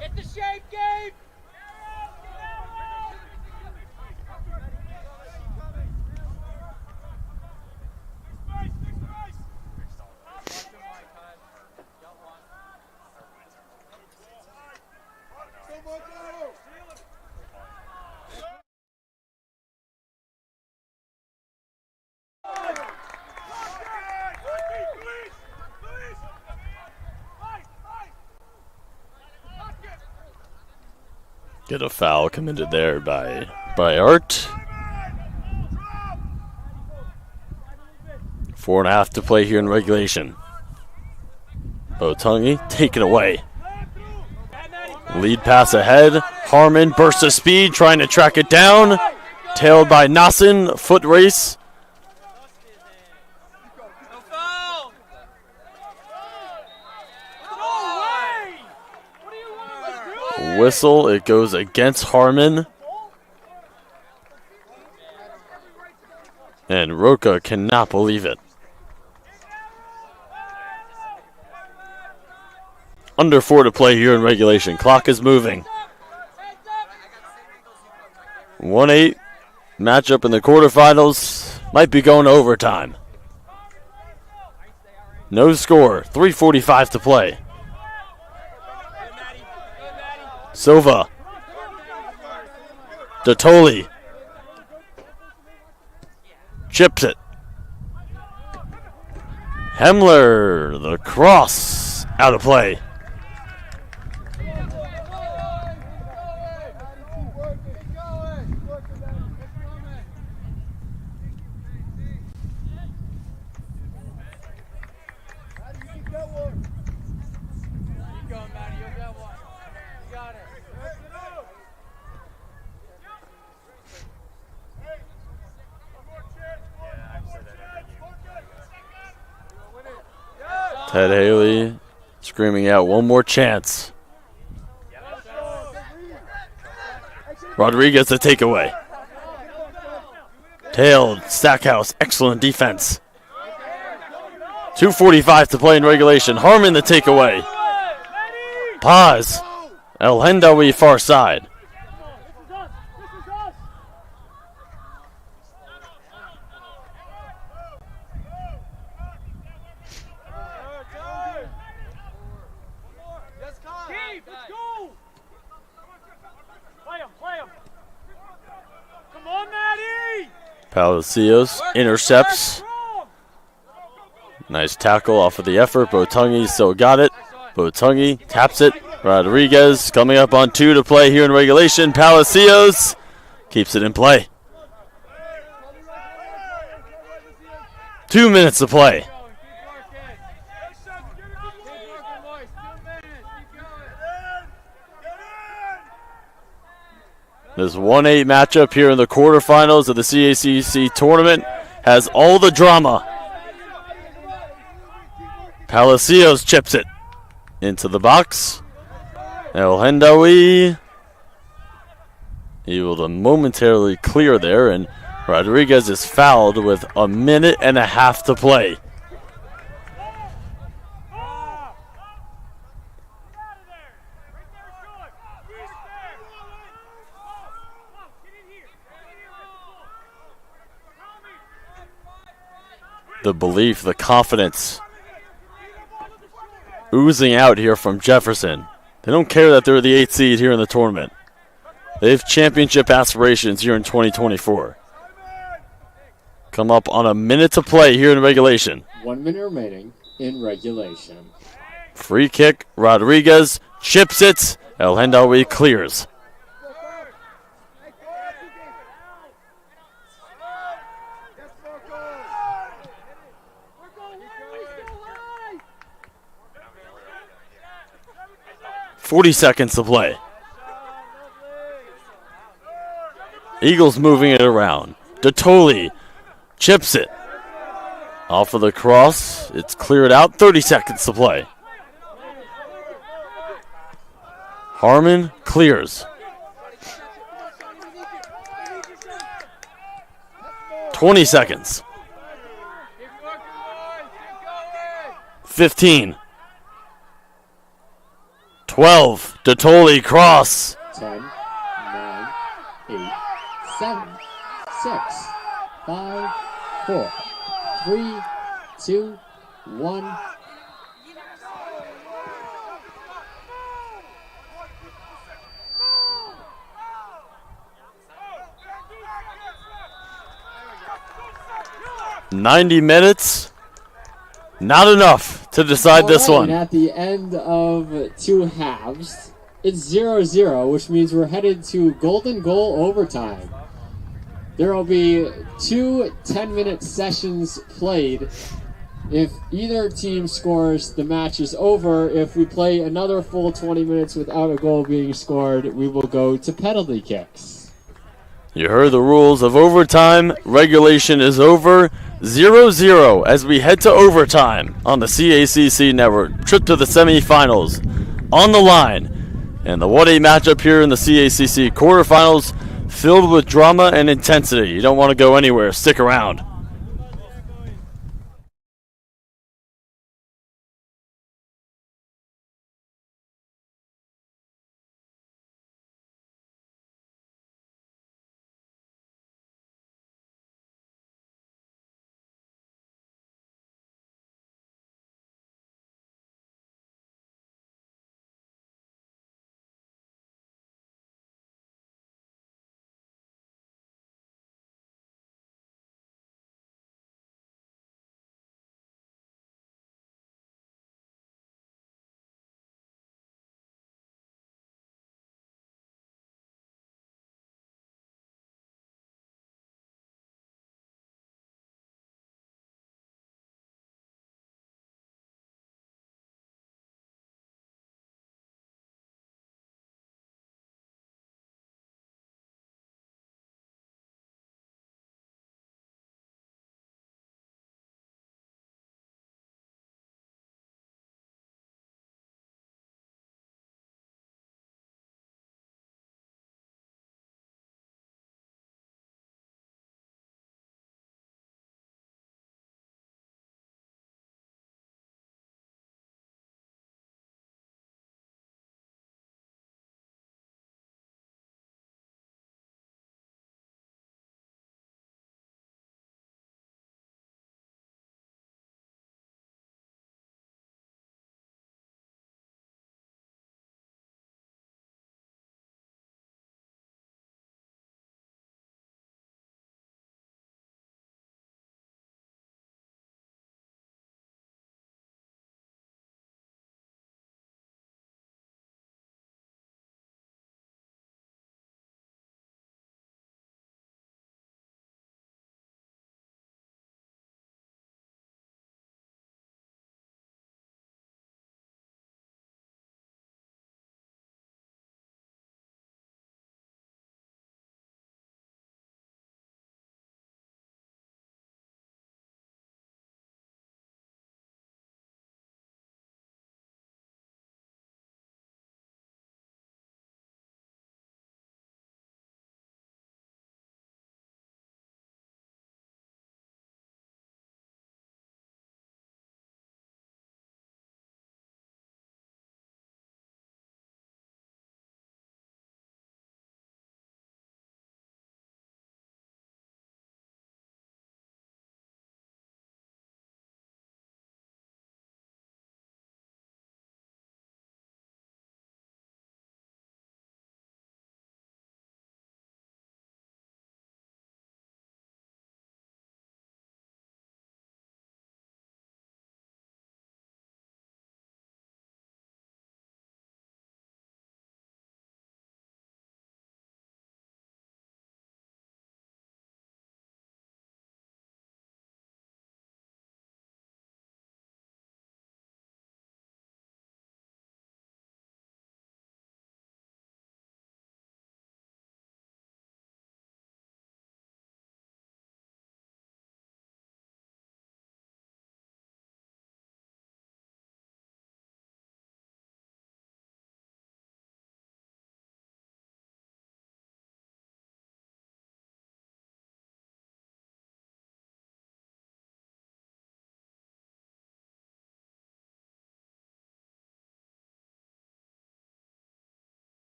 Get the shape, Gabe! Get a foul committed there by Art. 4.5 to play here in regulation. Otungi taken away. Lead pass ahead. Harmon bursts of speed, trying to track it down. Tailed by Nassin. Foot race. Whistle. It goes against Harmon. And Roca cannot believe it. Under 4 to play here in regulation. Clock is moving. 1-8 matchup in the quarterfinals. Might be going to overtime. No score. 3:45 to play. Silva. Detoli. chips it. Hemler, the cross, out of play. Ted Haley screaming out one more chance. Rodriguez the takeaway. Tailed, Stackhouse, excellent defense. 2:45 to play in regulation. Harmon the takeaway. Paz. El Hendawi far side. Palacios intercepts. Nice tackle off of the effort. Botungi still got it. Botungi taps it. Rodriguez coming up on 2 to play here in regulation. Palacios keeps it in play. 2 minutes to play. This 1-8 matchup here in the quarterfinals of the CACC tournament has all the drama. Palacios chips it into the box. El Hendawi able to momentarily clear there, and Rodriguez is fouled with a minute and a half to play. The belief, the confidence oozing out here from Jefferson. They don't care that they're the 8th seed here in the tournament. They have championship aspirations here in 2024. Come up on a minute to play here in regulation. 1 minute remaining in regulation. Free kick, Rodriguez chips it. El Hendawi clears. .40 to play. Eagles moving it around. Dottoli chips it. Off of the cross. It's cleared out. 30 seconds to play. Harmon clears. 20 seconds. 15. 12. Dottoli cross. 10, 9, 8, 7, 6, 5, 4, 3, 2, 1. .90 minutes. Not enough to decide this one. At the end of 2 halves, it's 0-0, which means we're headed to golden goal overtime. There will be 2 10-minute sessions played. If either team scores, the match is over. If we play another full 20 minutes without a goal being scored, we will go to penalty kicks. You heard the rules of overtime. Regulation is over. 0-0 as we head to overtime on the CACC network. Trip to the semifinals on the line. And the 1-8 matchup here in the CACC quarterfinals filled with drama and intensity. You don't want to go anywhere. Stick around.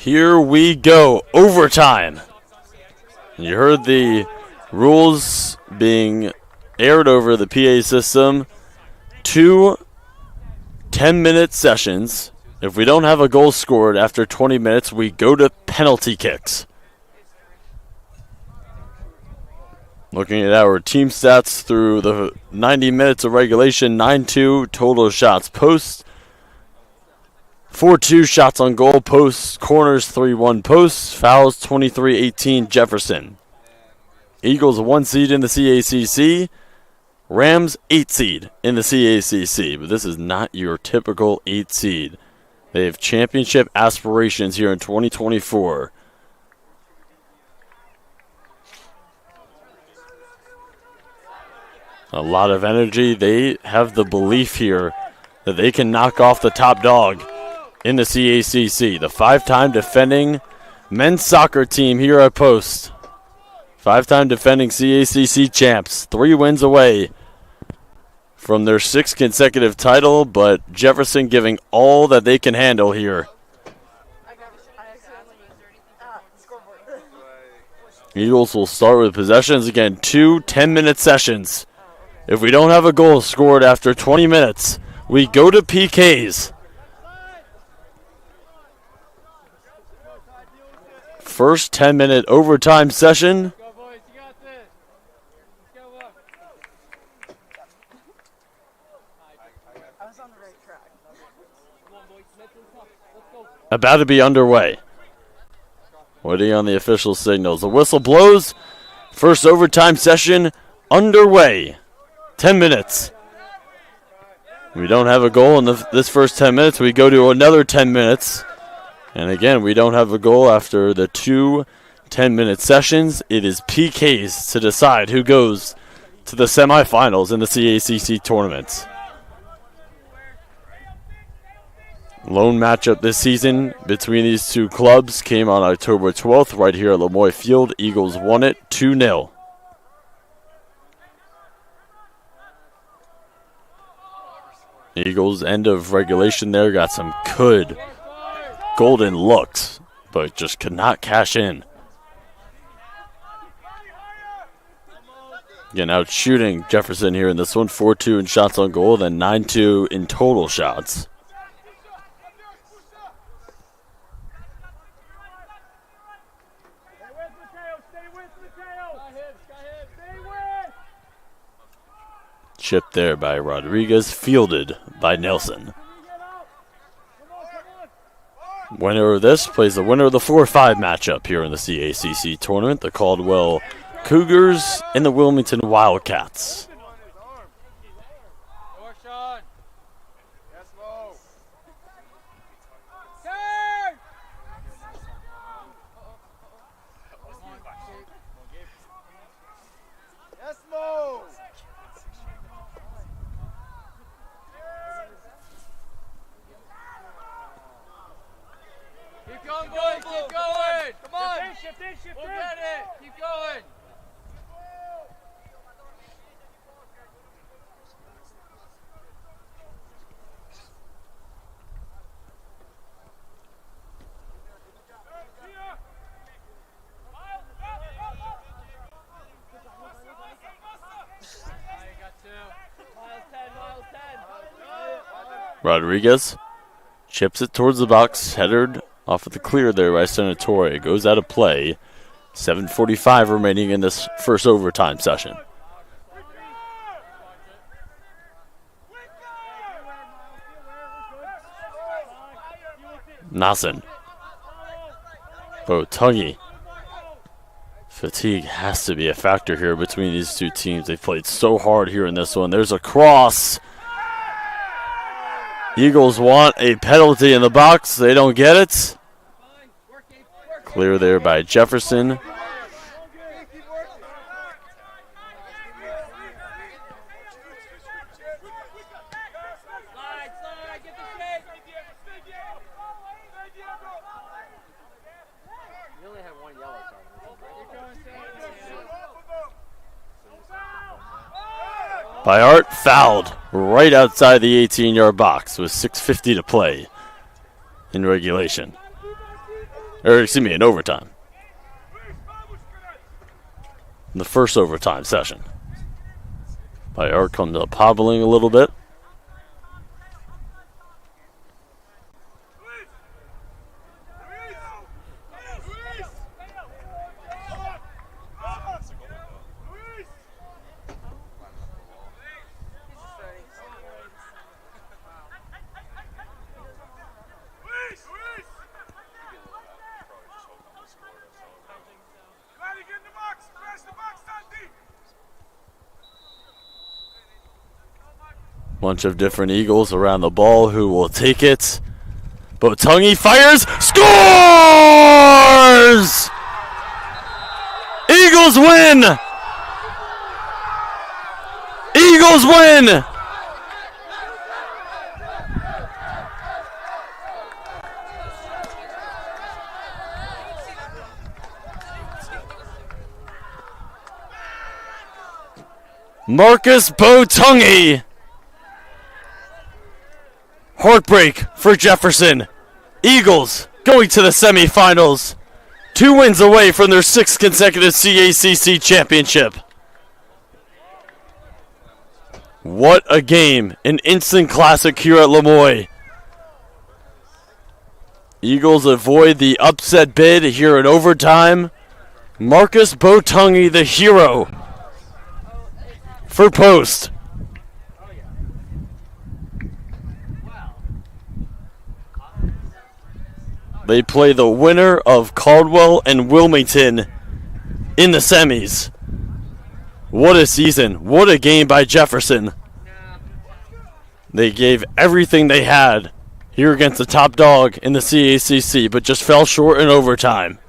Here we go. Overtime. You heard the rules being aired over the PA system. 2 10-minute sessions. If we don't have a goal scored after 20 minutes, we go to penalty kicks. Looking at our team stats through the 90 minutes of regulation, 9-2 total shots posts, 4-2 shots on goal, posts, corners, 3-1 posts, fouls, 23-18 Jefferson. Eagles 1 seed in the CACC, Rams 8 seed in the CACC, but this is not your typical 8 seed. They have championship aspirations here in 2024. A lot of energy. They have the belief here that they can knock off the top dog in the CACC. The 5-time defending men's soccer team here at Post. 5-time defending CACC champs. 3 wins away from their 6th consecutive title, but Jefferson giving all that they can handle here. Eagles will start with possessions again. 2 10-minute sessions. If we don't have a goal scored after 20 minutes, we go to PKs. First 10-minute overtime session. About to be underway. Waiting on the official signals. The whistle blows. First overtime session underway. 10 minutes. We don't have a goal in this first 10 minutes. We go to another 10 minutes. And again, we don't have a goal after the 2 10-minute sessions. It is PKs to decide who goes to the semifinals in the CACC tournament. Lone matchup this season between these two clubs came on October 12th right here at Lemoy Field. Eagles won it 2-0. Eagles, end of regulation there, got some good golden looks, but just could not cash in. Again, out shooting Jefferson here in this one, 4-2 in shots on goal, then 9-2 in total shots. Chipped there by Rodriguez, fielded by Nelson. Winner of this plays the winner of the 4-5 matchup here in the CACC tournament, the Caldwell Cougars and the Wilmington Wildcats. Rodriguez chips it towards the box, headed off of the clear there by Senatore. It goes out of play. 7:45 remaining in this first overtime session. Nassen. Botungi. Fatigue has to be a factor here between these two teams. They've played so hard here in this one. There's a cross. Eagles want a penalty in the box. They don't get it. Clear there by Jefferson. Bayart fouled right outside the 18-yard box with 6:50 to play in regulation. Or, excuse me, in overtime. In the first overtime session. Bayard comes up hobbling a little bit. Bunch of different Eagles around the ball who will take it. Botungi fires, scores! Eagles win! Eagles win! Marcus Botungi. Heartbreak for Jefferson. Eagles going to the semifinals. 2 wins away from their 6th consecutive CACC championship. What a game. An instant classic here at Lemoy. Eagles avoid the upset bid here in overtime. Marcus Botungi, the hero for Post. They play the winner of Caldwell and Wilmington in the semis. What a season. What a game by Jefferson. They gave everything they had here against the top dog in the CACC, but just fell short in overtime.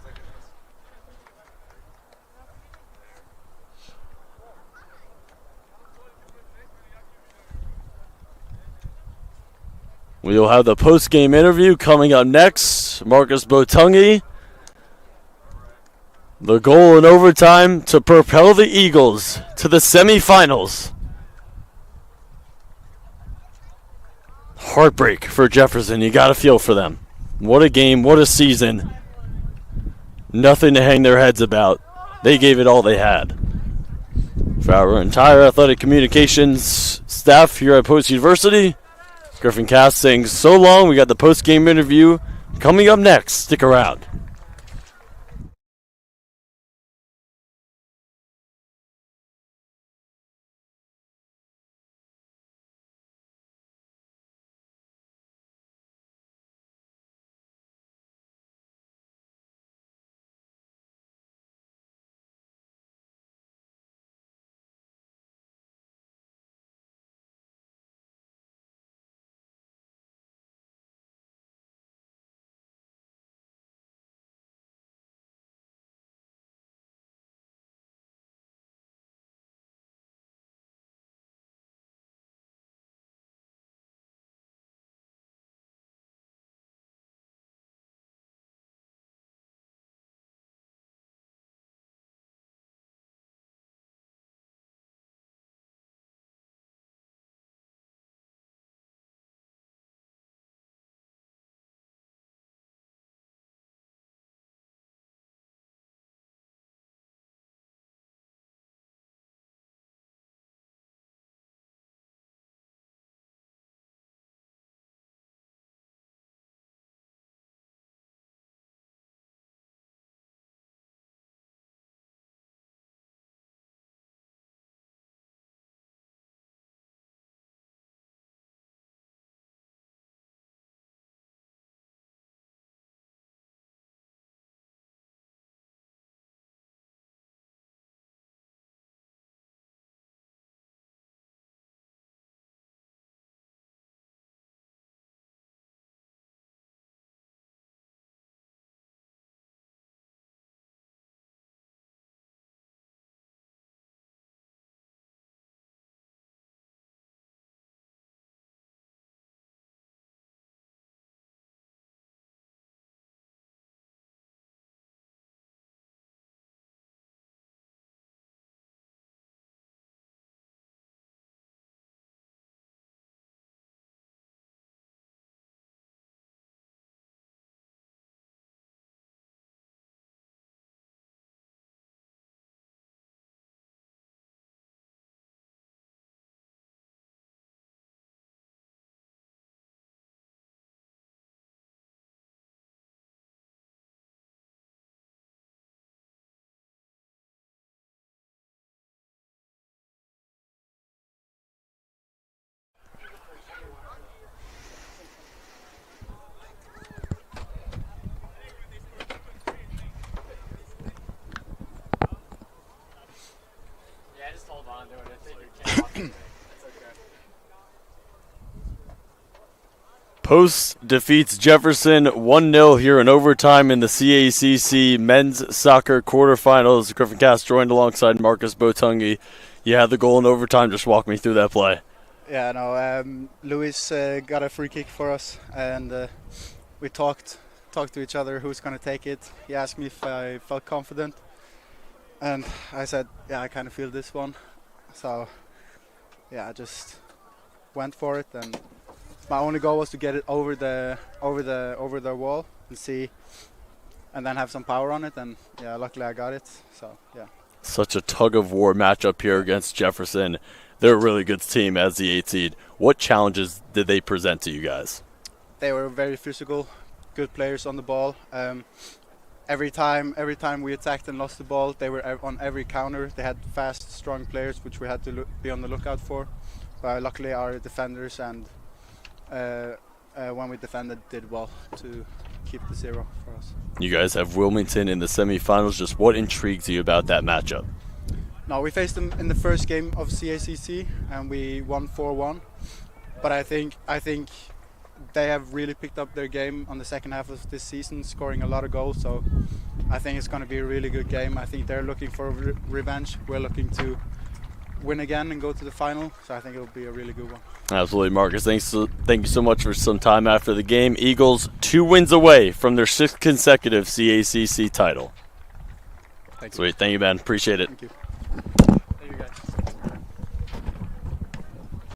We will have the post-game interview coming up next. Marcus Botungi. The goal in overtime to propel the Eagles to the semifinals. Heartbreak for Jefferson. You got to feel for them. What a game. What a season. Nothing to hang their heads about. They gave it all they had. For our entire athletic communications staff here at Post University, Griffin Cass saying so long. We got the post-game interview coming up next. Stick around. Post defeats Jefferson 1-0 here in overtime in the CACC men's soccer quarterfinals. Griffin Cass joined alongside Marcus Botungi. You had the goal in overtime. Just walk me through that play. Yeah, no. Luis got a free kick for us, and we talked to each other who's going to take it. He asked me if I felt confident, and I said, yeah, I kind of feel this one. So, yeah, I just went for it, and my only goal was to get it over the wall and see, and then have some power on it. And yeah, luckily I got it. So yeah. Such a tug of war matchup here against Jefferson. They're a really good team as the 8 seed. What challenges did they present to you guys? They were very physical, good players on the ball. Every time we attacked and lost the ball, they were on every counter. They had fast, strong players, which we had to be on the lookout for. But luckily, our defenders and when we defended, did well to keep the 0 for us. You guys have Wilmington in the semifinals. Just what intrigues you about that matchup? No, we faced them in the first game of CACC and we won 4-1. But I think they have really picked up their game on the second half of this season, scoring a lot of goals. So I think it's going to be a really good game. I think they're looking for revenge. We're looking to win again and go to the final. So I think it'll be a really good one. Absolutely, Marcus. Thank you so much for some time after the game. Eagles 2 wins away from their 6th consecutive CACC title. Thank you. Sweet. Thank you, Ben. Appreciate it. Thank you.